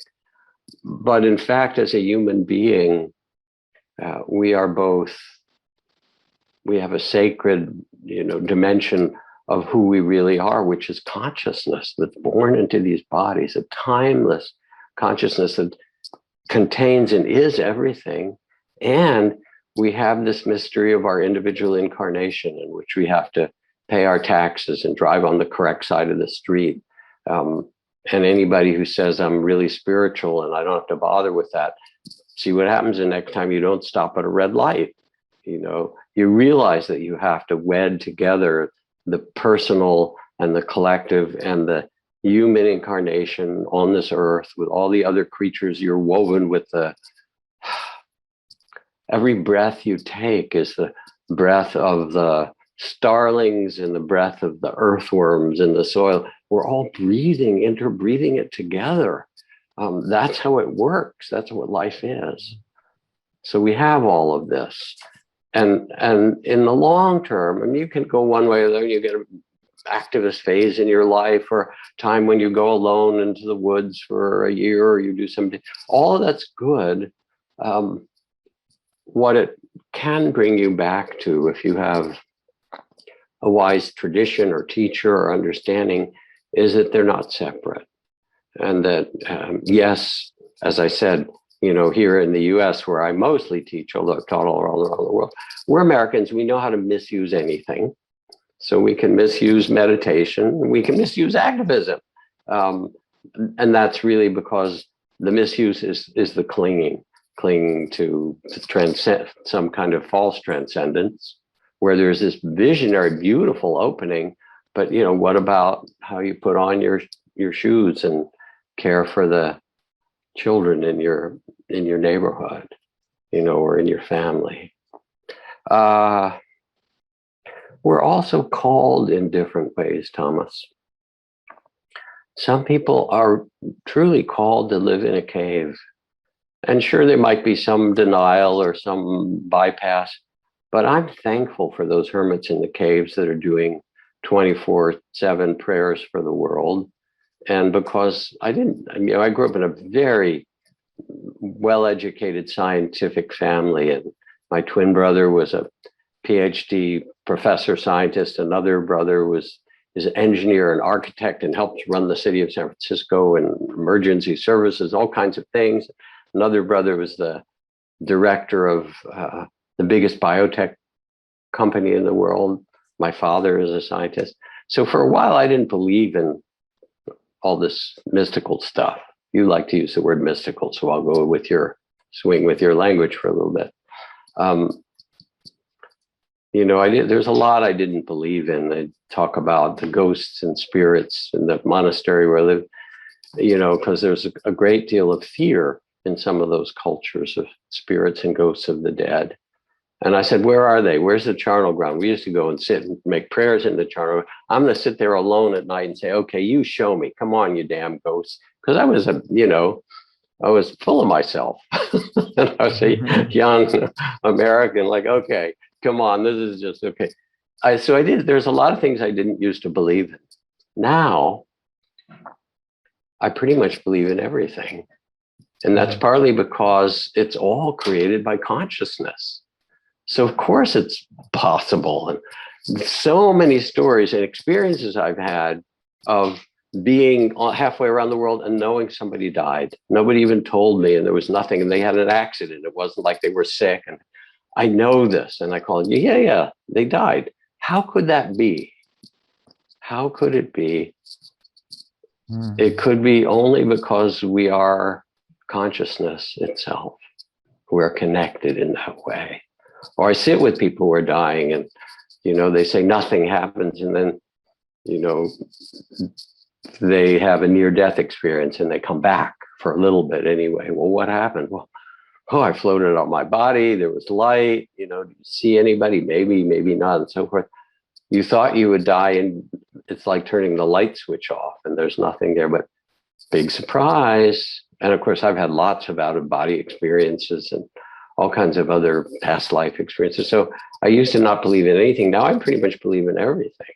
But in fact, as a human being, we have a sacred, dimension of who we really are, which is consciousness that's born into these bodies, a timeless consciousness that contains and is everything. And we have this mystery of our individual incarnation, in which we have to pay our taxes and drive on the correct side of the street. And anybody who says, I'm really spiritual and I don't have to bother with that, see what happens the next time you don't stop at a red light. You realize that you have to wed together the personal and the collective and the human incarnation on this earth with all the other creatures. You're woven with every breath you take is the breath of the starlings and the breath of the earthworms in the soil. We're all interbreathing it together. That's how it works. That's what life is. So we have all of this. And in the long term, you can go one way or the other. You get an activist phase in your life, or a time when you go alone into the woods for a year, or you do something. All of that's good. what it can bring you back to, if you have a wise tradition or teacher or understanding, is that they're not separate. And that, yes, as I said, you know, here in the US, where I mostly teach, although I've taught all around the world, we're Americans, we know how to misuse anything. So we can misuse meditation, we can misuse activism. And that's really because the misuse is the clinging to transcend some kind of false transcendence, where there's this visionary, beautiful opening. But, you know, what about how you put on your shoes and care for the children in your neighborhood, you know, or in your family? We're also called in different ways, Thomas. Some people are truly called to live in a cave. And sure, there might be some denial or some bypass, but I'm thankful for those hermits in the caves that are doing 24/7 prayers for the world. And because I grew up in a very well-educated scientific family, and my twin brother was a PhD professor scientist. Another brother is an engineer and architect and helps run the city of San Francisco and emergency services, all kinds of things. Another brother was the director of the biggest biotech company in the world. My father is a scientist. So for a while, I didn't believe in all this mystical stuff. You like to use the word mystical, so I'll go with your swing with your language for a little bit. You know, there's a lot I didn't believe in. They talk about the ghosts and spirits in the monastery where I live, you know, because there's a great deal of fear in some of those cultures of spirits and ghosts of the dead. And I said, where are they? Where's the charnel ground? We used to go and sit and make prayers in the charnel. I'm going to sit there alone at night and say, okay, you show me. Come on, you damn ghosts. Because I was, I was full of myself. And I was a young American, like, okay, come on, this is just okay. There's a lot of things I didn't used to believe in. Now, I pretty much believe in everything. And that's partly because it's all created by consciousness. So of course it's possible. And so many stories and experiences I've had of being halfway around the world and knowing somebody died. Nobody even told me, and there was nothing, and they had an accident. It wasn't like they were sick. And I know this, and I call it, yeah, they died. How could that be? How could it be? It could be only because we are consciousness itself. We're connected in that way. Or I sit with people who are dying and, you know, they say nothing happens, and then, you know, they have a near-death experience and they come back for a little bit anyway. Well, what happened? Well, I floated on my body. There was light. You know, do you see anybody? Maybe, maybe not, and so forth. You thought you would die, and it's like turning the light switch off, and there's nothing there, but big surprise. And of course, I've had lots of out-of-body experiences and all kinds of other past life experiences. So I used to not believe in anything. Now I pretty much believe in everything.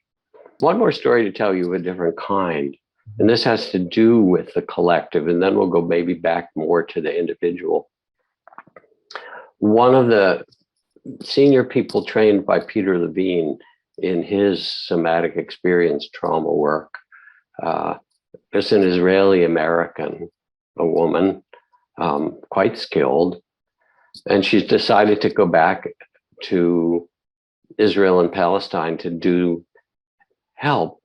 One more story to tell you of a different kind. And this has to do with the collective, and then we'll go maybe back more to the individual. One of the senior people trained by Peter Levine in his somatic experience trauma work is an Israeli American, a woman, quite skilled. And she's decided to go back to Israel and Palestine to do help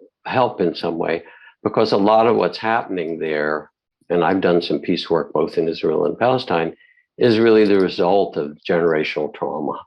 in some way, because a lot of what's happening there, and I've done some peace work both in Israel and Palestine, is really the result of generational trauma.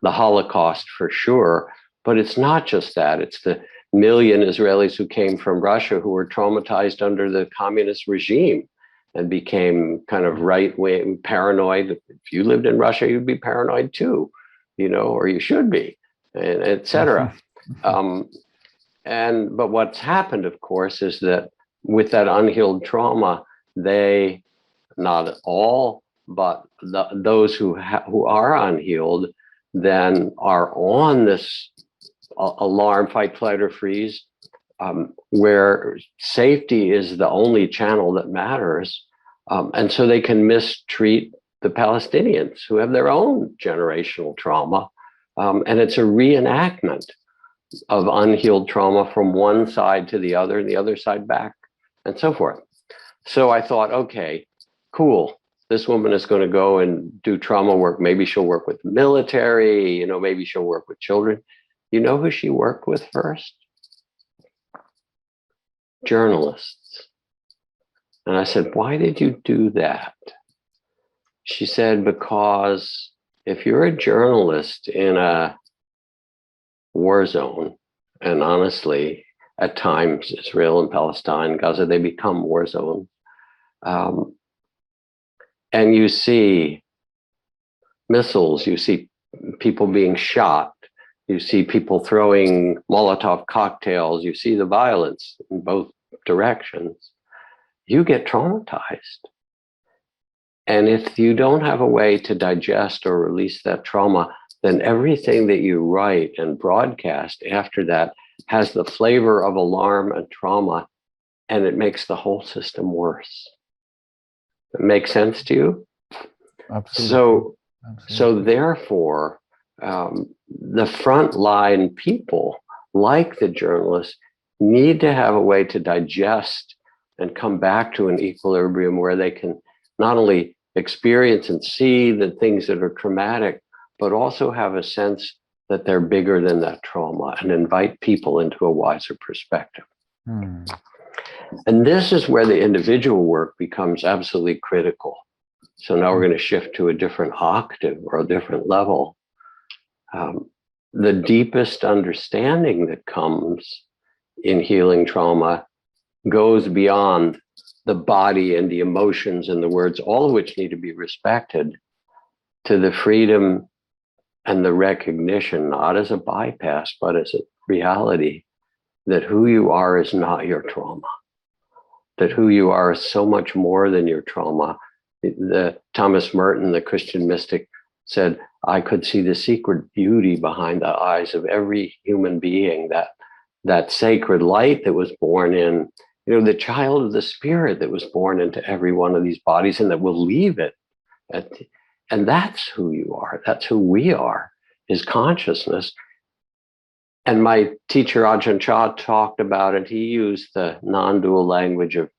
The Holocaust for sure, but it's not just that. It's the million Israelis who came from Russia who were traumatized under the communist regime and became kind of right-wing paranoid. If you lived in Russia, you'd be paranoid too, you know, or you should be, and et cetera. But what's happened, of course, is that with that unhealed trauma, they, not all, but those who are unhealed, then are on this alarm, fight, flight, or freeze, where safety is the only channel that matters. And so they can mistreat the Palestinians who have their own generational trauma. And it's a reenactment of unhealed trauma from one side to the other and the other side back and so forth. So I thought, okay, cool. This woman is going to go and do trauma work. Maybe she'll work with the military, maybe she'll work with children. You know who she worked with first? Journalists. And I said, why did you do that? She said, because if you're a journalist in a war zone, and honestly, at times, Israel and Palestine, Gaza, they become war zones. And you see missiles, you see people being shot, you see people throwing Molotov cocktails, you see the violence in both directions. You get traumatized. And if you don't have a way to digest or release that trauma, then everything that you write and broadcast after that has the flavor of alarm and trauma, and it makes the whole system worse. It makes sense to you? Absolutely. So therefore, the frontline people, like the journalists, need to have a way to digest and come back to an equilibrium where they can not only experience and see the things that are traumatic, but also have a sense that they're bigger than that trauma and invite people into a wiser perspective. And this is where the individual work becomes absolutely critical. So now we're going to shift to a different octave or a different level. The deepest understanding that comes in healing trauma goes beyond the body and the emotions and the words, all of which need to be respected, to the freedom and the recognition, not as a bypass, but as a reality, that who you are is not your trauma, that who you are is so much more than your trauma. The Thomas Merton, the Christian mystic, said, I could see the secret beauty behind the eyes of every human being, that sacred light that was born in, the child of the spirit that was born into every one of these bodies and that will leave it. And that's who you are. That's who we are, is consciousness. And my teacher, Ajahn Chah, talked about it. He used the non-dual language of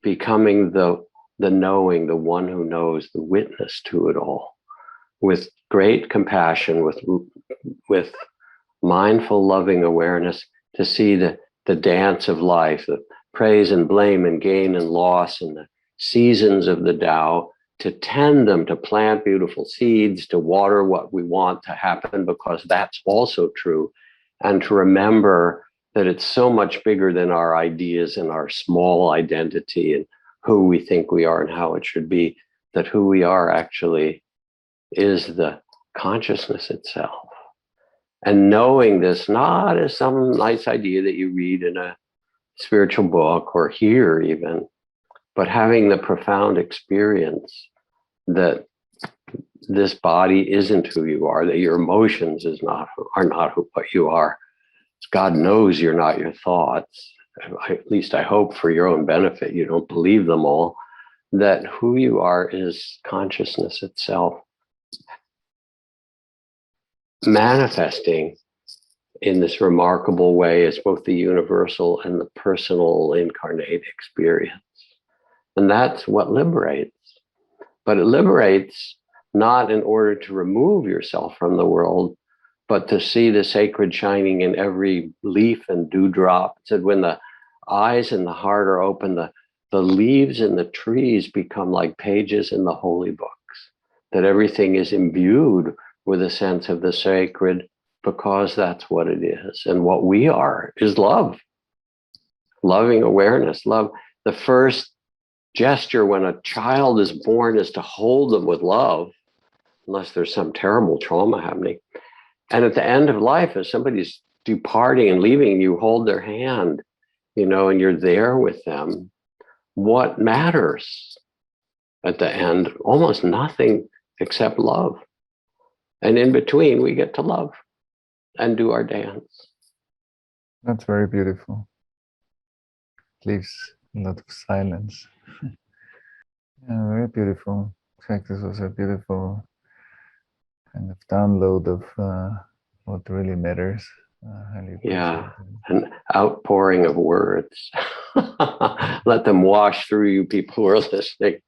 becoming the knowing, the one who knows, the witness to it all, with great compassion, with mindful, loving awareness, to see the dance of life, the praise and blame and gain and loss and the seasons of the Tao, to tend them, to plant beautiful seeds, to water what we want to happen, because that's also true. And to remember that it's so much bigger than our ideas and our small identity and who we think we are and how it should be, that who we are actually is the consciousness itself. And knowing this not as some nice idea that you read in a spiritual book or hear even, but having the profound experience that this body isn't who you are, that your emotions are not what you are. God knows you're not your thoughts. At least I hope for your own benefit, you don't believe them all, that who you are is consciousness itself, manifesting in this remarkable way as both the universal and the personal incarnate experience. And that's what liberates. But it liberates not in order to remove yourself from the world, but to see the sacred shining in every leaf and dewdrop. It said when the eyes and the heart are open, the leaves and the trees become like pages in the holy books, that everything is imbued with a sense of the sacred, because that's what it is. And what we are is love, loving awareness, love. The first gesture when a child is born is to hold them with love, unless there's some terrible trauma happening. And at the end of life, as somebody's departing and leaving, you hold their hand, and you're there with them. What matters at the end? Almost nothing except love. And in between, we get to love and do our dance. That's very beautiful. It leaves a lot of silence. Yeah, very beautiful. fact, this was a beautiful kind of download of what really matters. Highly appreciate Yeah, it. an outpouring of words. Let them wash through you, people who are listening.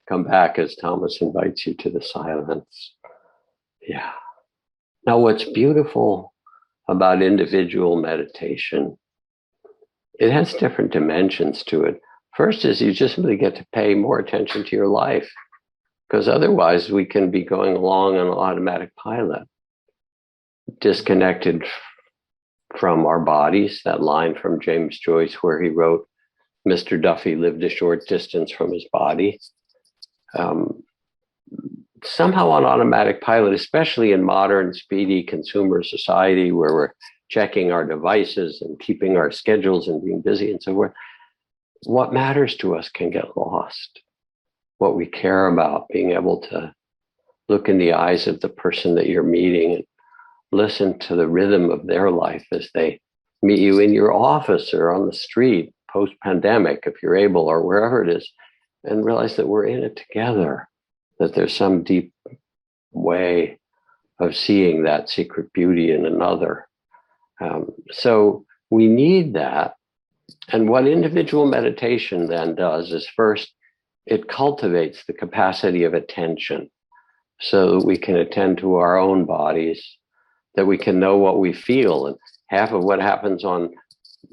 Come back as Thomas invites you to the silence. Yeah. Now, what's beautiful about individual meditation, it has different dimensions to it. First is you just really get to pay more attention to your life, because otherwise we can be going along on an automatic pilot, disconnected from our bodies. That line from James Joyce where he wrote, Mr. Duffy lived a short distance from his body. Somehow on automatic pilot, especially in modern, speedy consumer society where we're checking our devices and keeping our schedules and being busy and so forth, what matters to us can get lost. What we care about, being able to look in the eyes of the person that you're meeting and listen to the rhythm of their life as they meet you in your office or on the street, post-pandemic, if you're able, or wherever it is, and realize that we're in it together, that there's some deep way of seeing that secret beauty in another. So we need that. And what individual meditation then does is first, it cultivates the capacity of attention so that we can attend to our own bodies, that we can know what we feel. And half of what happens on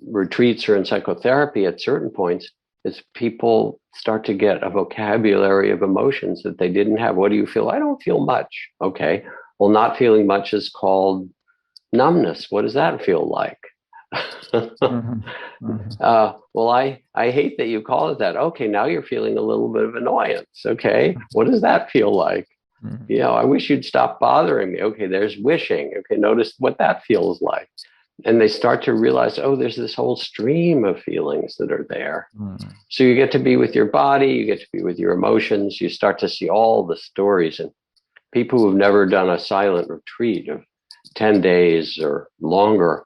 retreats or in psychotherapy at certain points is people start to get a vocabulary of emotions that they didn't have. What do you feel? I don't feel much. Okay. Well, not feeling much is called numbness. What does that feel like? Well, I hate that you call it that. Okay, now you're feeling a little bit of annoyance. Okay, what does that feel like? You know, I wish you'd stop bothering me. Okay, there's wishing. Okay, notice what that feels like. And they start to realize, oh, there's this whole stream of feelings that are there. So you get to be with your body, you get to be with your emotions, you start to see all the stories. And people who've never done a silent retreat of 10 days or longer,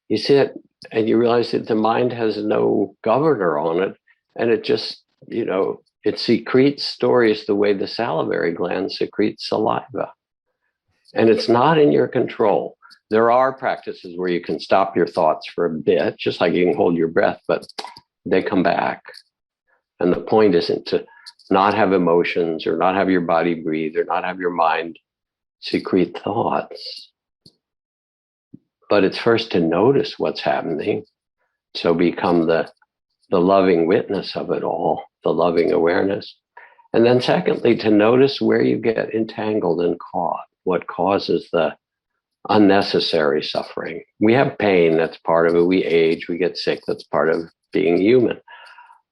you sit and you realize that the mind has no governor on it. And it just, you know, it secretes stories the way the salivary gland secretes saliva. And it's not in your control. There are practices where you can stop your thoughts for a bit, just like you can hold your breath, but they come back. And the point isn't to not have emotions or not have your body breathe or not have your mind secrete thoughts. But it's first to notice what's happening. So become the loving witness of it all, the loving awareness. And then secondly, to notice where you get entangled and caught, what causes the unnecessary suffering. We have pain, that's part of it. We age, we get sick, that's part of being human.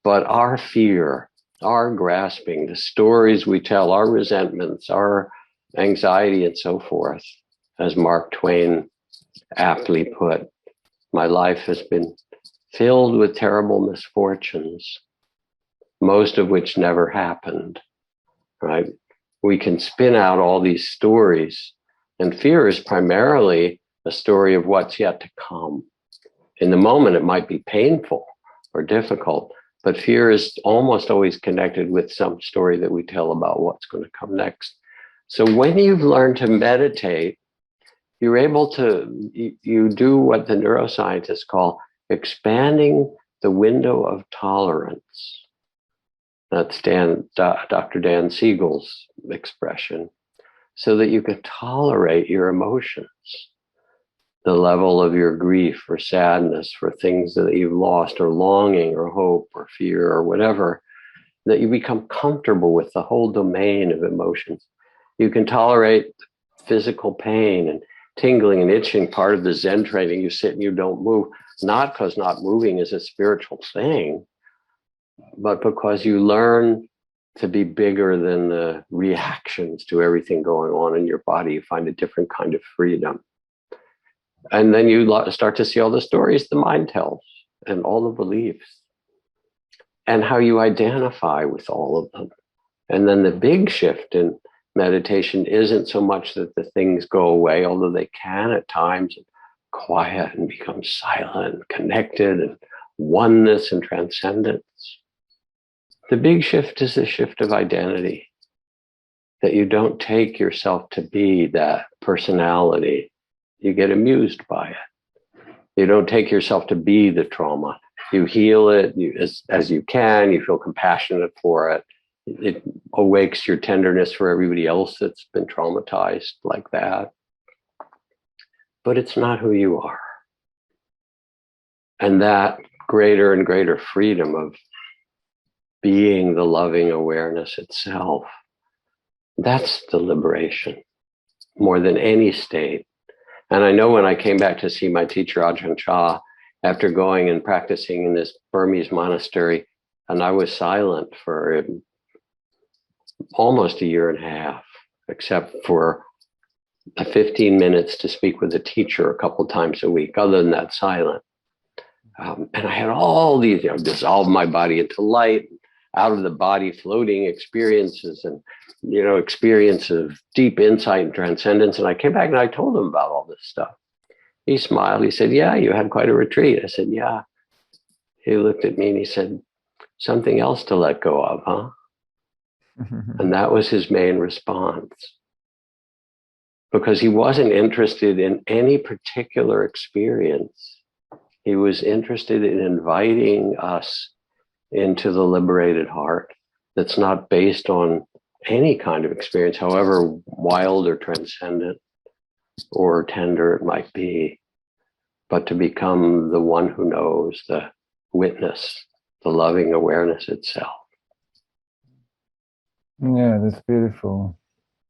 But our fear, our grasping, the stories we tell, our resentments, our anxiety and so forth, as Mark Twain aptly put, my life has been filled with terrible misfortunes, most of which never happened, right? We can spin out all these stories, and fear is primarily a story of what's yet to come. In the moment, it might be painful or difficult, but fear is almost always connected with some story that we tell about what's going to come next. So when you've learned to meditate, you're able to, you do what the neuroscientists call expanding the window of tolerance. That's Dr. Dan Siegel's expression, so that you can tolerate your emotions, the level of your grief or sadness for things that you've lost, or longing or hope or fear or whatever, that you become comfortable with the whole domain of emotions. You can tolerate physical pain and tingling and itching, part of the Zen training. You sit and you don't move, not because not moving is a spiritual thing, but because you learn to be bigger than the reactions to everything going on in your body. You find a different kind of freedom. And then you start to see all the stories the mind tells and all the beliefs and how you identify with all of them. And then the big shift in meditation isn't so much that the things go away, although they can at times, and quiet and become silent, and connected, and oneness and transcendence. The big shift is the shift of identity. that you don't take yourself to be that personality. You get amused by it. You don't take yourself to be the trauma. You heal it as you can. You feel compassionate for it. It awakes your tenderness for everybody else that's been traumatized like that. But it's not who you are. And that greater and greater freedom of being the loving awareness itself, that's the liberation more than any state. And I know when I came back to see my teacher, Ajahn Chah, after going and practicing in this Burmese monastery, and I was silent for almost a year and a half, except for 15 minutes to speak with a teacher a couple times a week. Other than that, silent. And I had all these, dissolve my body into light, out of the body floating experiences, and experience of deep insight and transcendence. And I came back and I told him about all this stuff. He smiled. He said, "Yeah, you had quite a retreat." I said, "Yeah." He looked at me and he said, "Something else to let go of, huh?" And that was his main response. Because he wasn't interested in any particular experience. He was interested in inviting us into the liberated heart that's not based on any kind of experience, however wild or transcendent or tender it might be, but to become the one who knows, the witness, the loving awareness itself. Yeah, that's beautiful.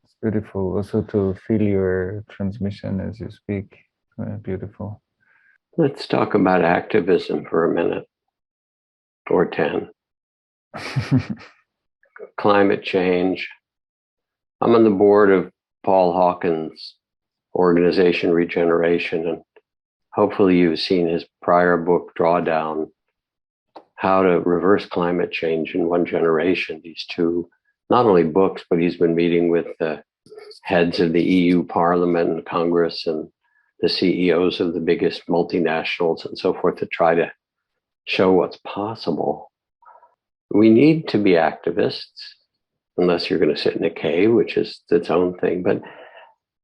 It's beautiful also to feel your transmission as you speak. Beautiful. Let's talk about activism for a minute or 10. Climate change. I'm on the board of Paul Hawkins' organization Regeneration, and hopefully you've seen his prior book, Drawdown, How to Reverse Climate Change in One Generation. These two, not only books, but he's been meeting with the heads of the EU Parliament and Congress and the CEOs of the biggest multinationals and so forth to try to show what's possible. We need to be activists, unless you're going to sit in a cave, which is its own thing. But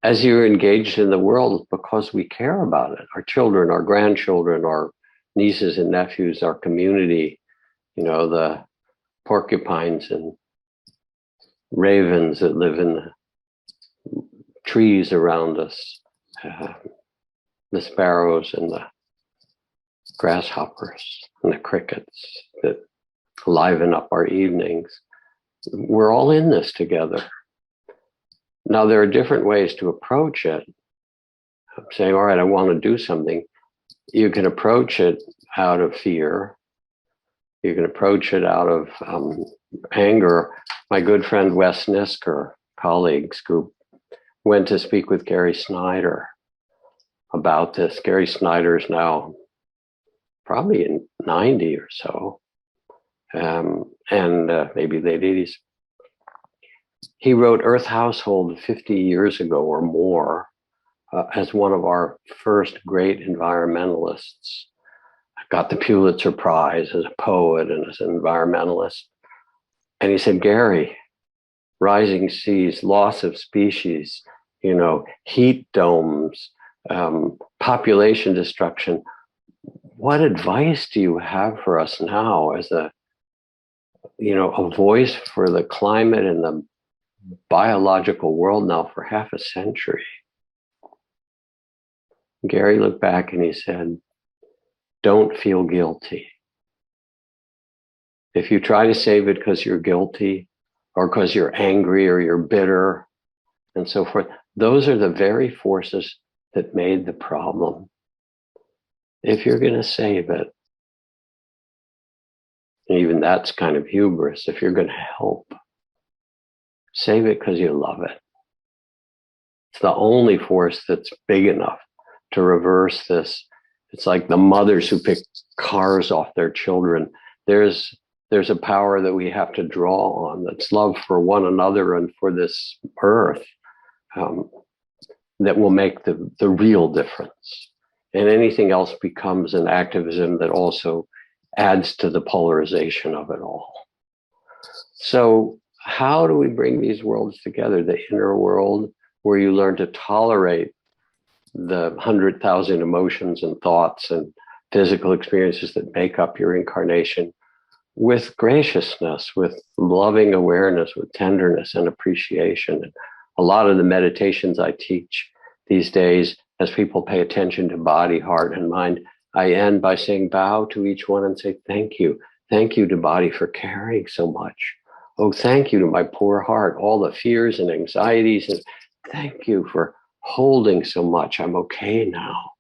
as you're engaged in the world, because we care about it, our children, our grandchildren, our nieces and nephews, our community, the porcupines and ravens that live in the trees around us, the sparrows and the grasshoppers and the crickets that liven up our evenings. We're all in this together. Now, there are different ways to approach it. I'm saying, all right, I want to do something. You can approach it out of fear. You can approach it out of anger. My good friend Wes Nisker, colleagues group, went to speak with Gary Snyder about this. Gary Snyder is now probably in 90 or so, and maybe late 80s. He wrote Earth Household 50 years ago or more as one of our first great environmentalists. Got the Pulitzer Prize as a poet and as an environmentalist. And he said, "Gary, rising seas, loss of species, heat domes, population destruction. What advice do you have for us now as a voice for the climate and the biological world now for half a century?" Gary looked back and he said, "Don't feel guilty. If you try to save it because you're guilty or because you're angry or you're bitter and so forth, those are the very forces that made the problem. If you're going to save it, and even that's kind of hubris, if you're going to help, save it because you love it. It's the only force that's big enough to reverse this. It's like the mothers who pick cars off their children. There's a power that we have to draw on, that's love for one another and for this earth, that will make the real difference. And anything else becomes an activism that also adds to the polarization of it all. So how do we bring these worlds together? The inner world, where you learn to tolerate the 100,000 emotions and thoughts and physical experiences that make up your incarnation, with graciousness, with loving awareness, with tenderness and appreciation. And a lot of the meditations I teach these days, as people pay attention to body, heart, and mind, I end by saying, bow to each one and say, thank you. Thank you to body for carrying so much. Oh, thank you to my poor heart, all the fears and anxieties. And thank you for holding so much. I'm okay now.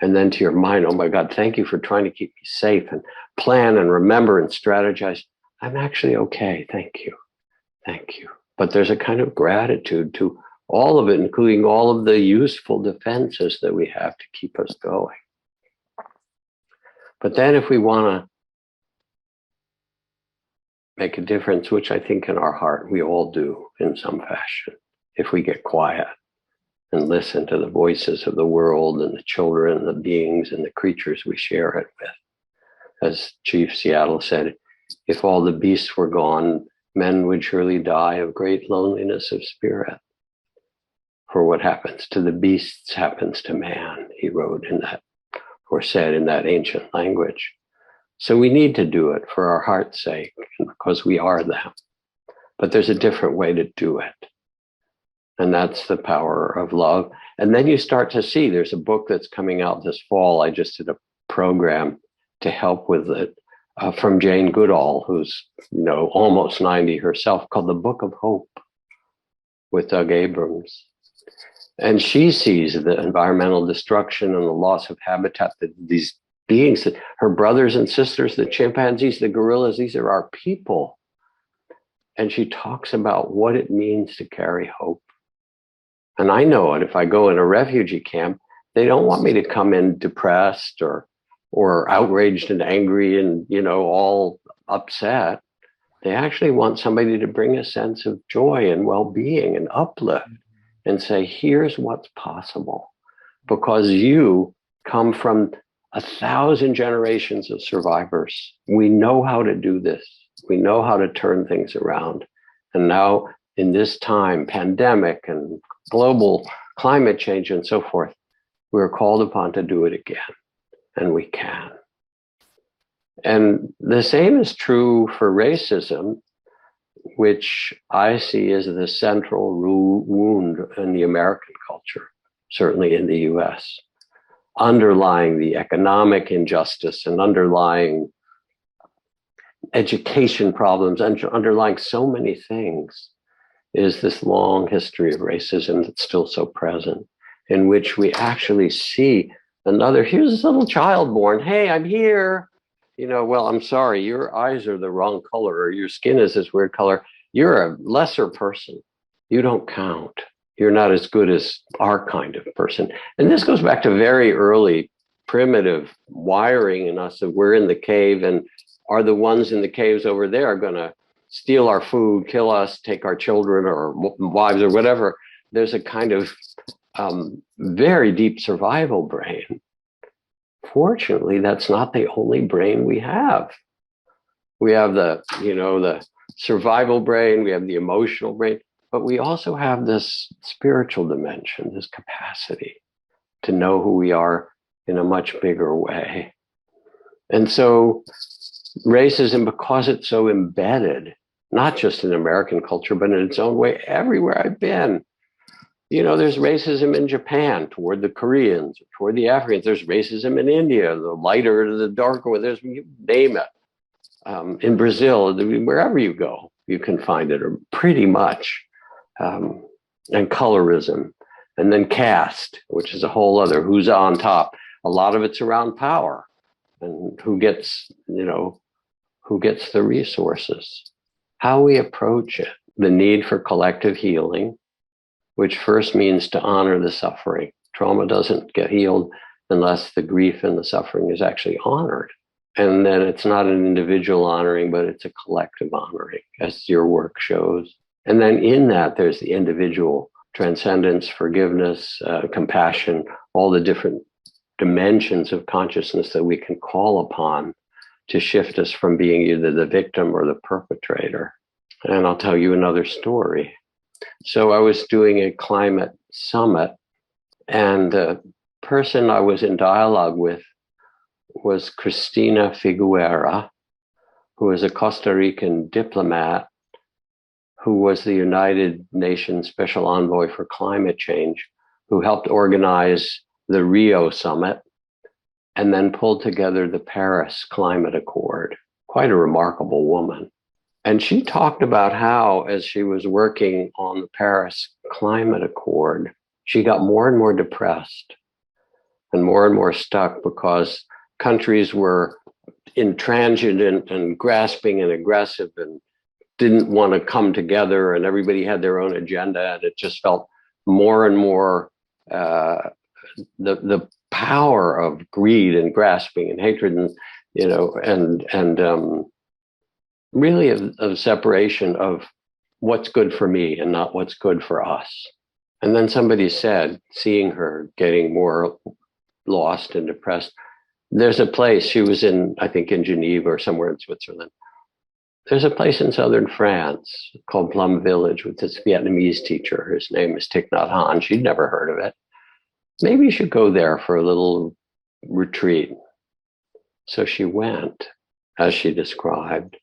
And then to your mind, oh my God, thank you for trying to keep me safe and plan and remember and strategize. I'm actually okay. Thank you. Thank you. But there's a kind of gratitude to all of it, including all of the useful defenses that we have to keep us going. But then if we want to make a difference, which I think in our heart we all do in some fashion, if we get quiet and listen to the voices of the world and the children and the beings and the creatures we share it with. As Chief Seattle said, if all the beasts were gone, men would surely die of great loneliness of spirit. For what happens to the beasts happens to man, he wrote in that, or said in that ancient language. So we need to do it for our heart's sake, because we are them. But there's a different way to do it. And that's the power of love. And then you start to see, there's a book that's coming out this fall. I just did a program to help with it from Jane Goodall, who's almost 90 herself, called The Book of Hope with Doug Abrams. And she sees the environmental destruction and the loss of habitat, that these beings, that her brothers and sisters, the chimpanzees, the gorillas, these are our people. And she talks about what it means to carry hope. And I know it. If I go in a refugee camp, they don't want me to come in depressed or outraged and angry and, all upset. They actually want somebody to bring a sense of joy and well-being and uplift and say, here's what's possible. Because you come from 1,000 generations of survivors. We know how to do this. We know how to turn things around. And now in this time, pandemic and global climate change and so forth, we're called upon to do it again. And we can. And the same is true for racism, which I see as the central wound in the American culture, certainly in the US, underlying the economic injustice and underlying education problems, and underlying so many things, is this long history of racism that's still so present, in which we actually see here's this little child born, hey, I'm here. Well, I'm sorry, your eyes are the wrong color, or your skin is this weird color. You're a lesser person. You don't count. You're not as good as our kind of person. And this goes back to very early primitive wiring in us, of we're in the cave, and are the ones in the caves over there are going to steal our food, kill us, take our children or wives or whatever. There's a kind of very deep survival brain. Fortunately, that's not the only brain we have. We have the survival brain, we have the emotional brain, but we also have this spiritual dimension, this capacity to know who we are in a much bigger way. And so racism, because it's so embedded, not just in American culture, but in its own way, everywhere I've been. There's racism in Japan toward the Koreans, toward the Africans. There's racism in India, the lighter, the darker, there's, you name it. In Brazil, wherever you go, you can find it, or pretty much. And colorism, and then caste, which is a whole other, who's on top. A lot of it's around power and who gets the resources. How we approach it, the need for collective healing, which first means to honor the suffering. Trauma doesn't get healed unless the grief and the suffering is actually honored. And then it's not an individual honoring, but it's a collective honoring, as your work shows. And then in that, there's the individual transcendence, forgiveness, compassion, all the different dimensions of consciousness that we can call upon to shift us from being either the victim or the perpetrator. And I'll tell you another story. So I was doing a climate summit, and the person I was in dialogue with was Cristina Figuera, who is a Costa Rican diplomat who was the United Nations Special Envoy for Climate Change, who helped organize the Rio Summit and then pulled together the Paris Climate Accord. Quite a remarkable woman. And she talked about how, as she was working on the Paris Climate Accord, she got more and more depressed and more stuck because countries were intransigent and grasping and aggressive and didn't want to come together, and everybody had their own agenda, and it just felt more and more the power of greed and grasping and hatred, and really of separation of what's good for me and not what's good for us. And then somebody said, seeing her getting more lost and depressed, there's a place, she was in, I think in Geneva or somewhere in Switzerland. There's a place in southern France called Plum Village with this Vietnamese teacher. His name is Thich Nhat Hanh. She'd never heard of it. Maybe you should go there for a little retreat. So she went, as she described.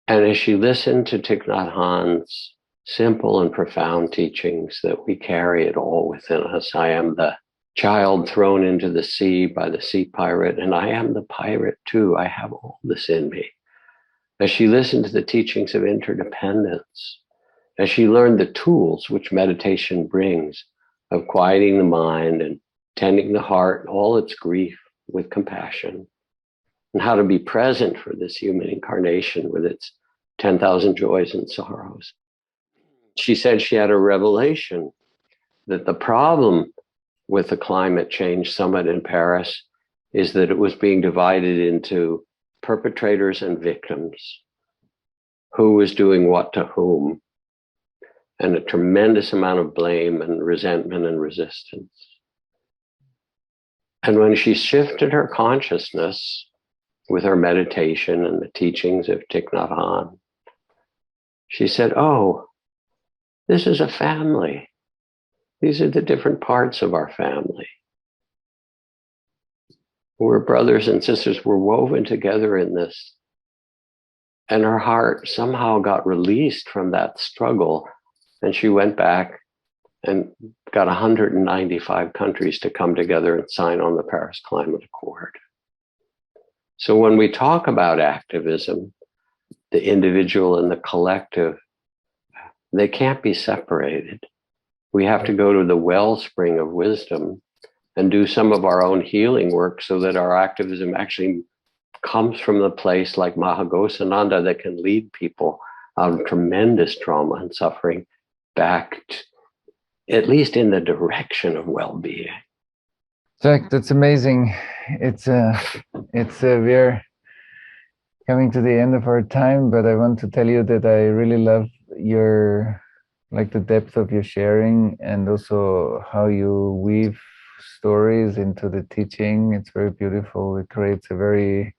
And as she listened to Thich Nhat Hanh's simple and profound teachings that we carry it all within us. I am the child thrown into the sea by the sea pirate, and I am the pirate too. I have all this in me. As she listened to the teachings of interdependence, as she learned the tools which meditation brings of quieting the mind and tending the heart, all its grief with compassion, and how to be present for this human incarnation with its 10,000 joys and sorrows. She said she had a revelation that the problem with the climate change summit in Paris is that it was being divided into perpetrators and victims, who was doing what to whom, and a tremendous amount of blame and resentment and resistance. And when she shifted her consciousness with her meditation and the teachings of Thich Nhat Hanh, she said, oh, this is a family. These are the different parts of our family. We're brothers and sisters. We're woven together in this. And her heart somehow got released from that struggle. And she went back and got 195 countries to come together and sign on the Paris Climate Accord. So when we talk about activism, the individual and the collective, they can't be separated. We have to go to the wellspring of wisdom and do some of our own healing work so that our activism actually comes from the place like Mahagosananda that can lead people out of tremendous trauma and suffering back to, at least in the direction of well-being. Jack, that's amazing. We're coming to the end of our time, but I want to tell you that I really love the depth of your sharing, and also how you weave stories into the teaching. It's very beautiful. It creates a very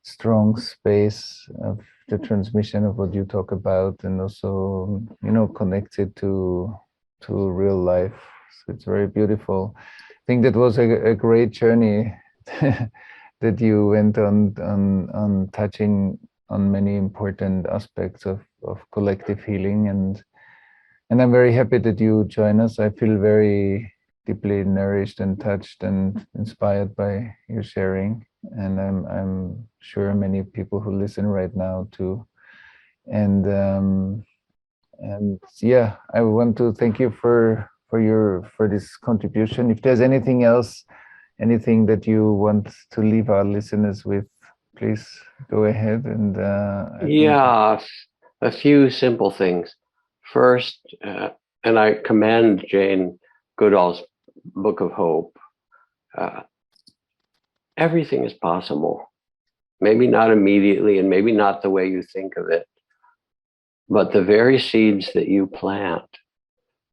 strong space of the transmission of what you talk about, and also, connects it to real life. So it's very beautiful. I think that was a great journey that you went on touching on many important aspects of collective healing, and I'm very happy that you join us. I feel very deeply nourished and touched and inspired by your sharing, and I'm sure many people who listen right now too. And yeah, I want to thank you for this contribution. If there's anything else, anything that you want to leave our listeners with, please go ahead. And a few simple things. First, and I commend Jane Goodall's Book of Hope. Everything is possible. Maybe not immediately, and maybe not the way you think of it, but the very seeds that you plant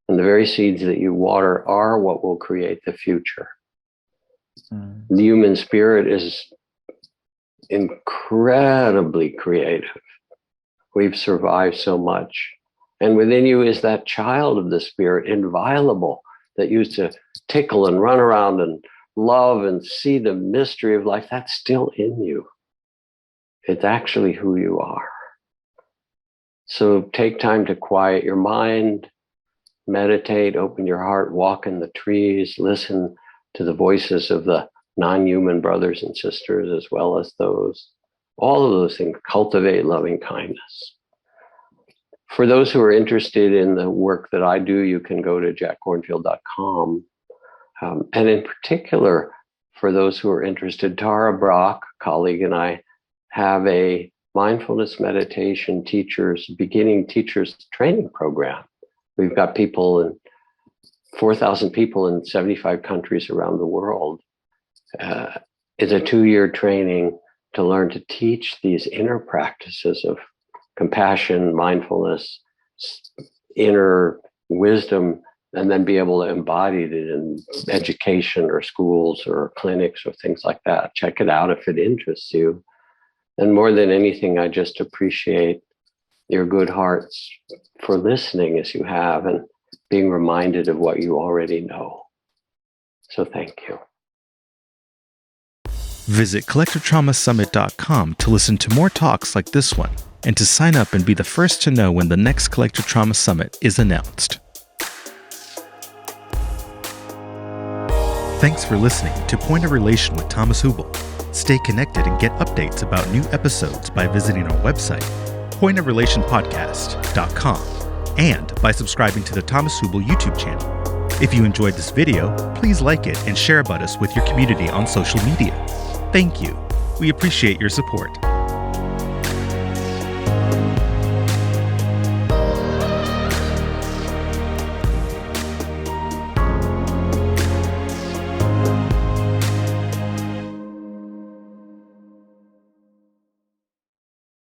and the very seeds that you water are what will create the future. The human spirit is incredibly creative. We've survived so much. And within you is that child of the spirit, inviolable, that used to tickle and run around and love and see the mystery of life. That's still in you. It's actually who you are. So take time to quiet your mind, meditate, open your heart, walk in the trees, listen to the voices of the non-human brothers and sisters, as well as all of those things. Cultivate loving kindness. For those who are interested in the work that I do, you can go to jackkornfield.com. And in particular, for those who are interested, Tara Brock, colleague, and I have a mindfulness meditation beginning teachers training program. We've got 4,000 people in 75 countries around the world. It's a 2-year training to learn to teach these inner practices of compassion, mindfulness, inner wisdom, and then be able to embody it in education or schools or clinics or things like that. Check it out if it interests you. And more than anything, I just appreciate your good hearts for listening as you have and being reminded of what you already know. So thank you. Visit CollectorTraumaSummit.com to listen to more talks like this one and to sign up and be the first to know when the next Collector Trauma Summit is announced. Thanks for listening to Point of Relation with Thomas Hübl. Stay connected and get updates about new episodes by visiting our website, pointofrelationpodcast.com, and by subscribing to the Thomas Hübl YouTube channel. If you enjoyed this video, please like it and share about us with your community on social media. Thank you. We appreciate your support.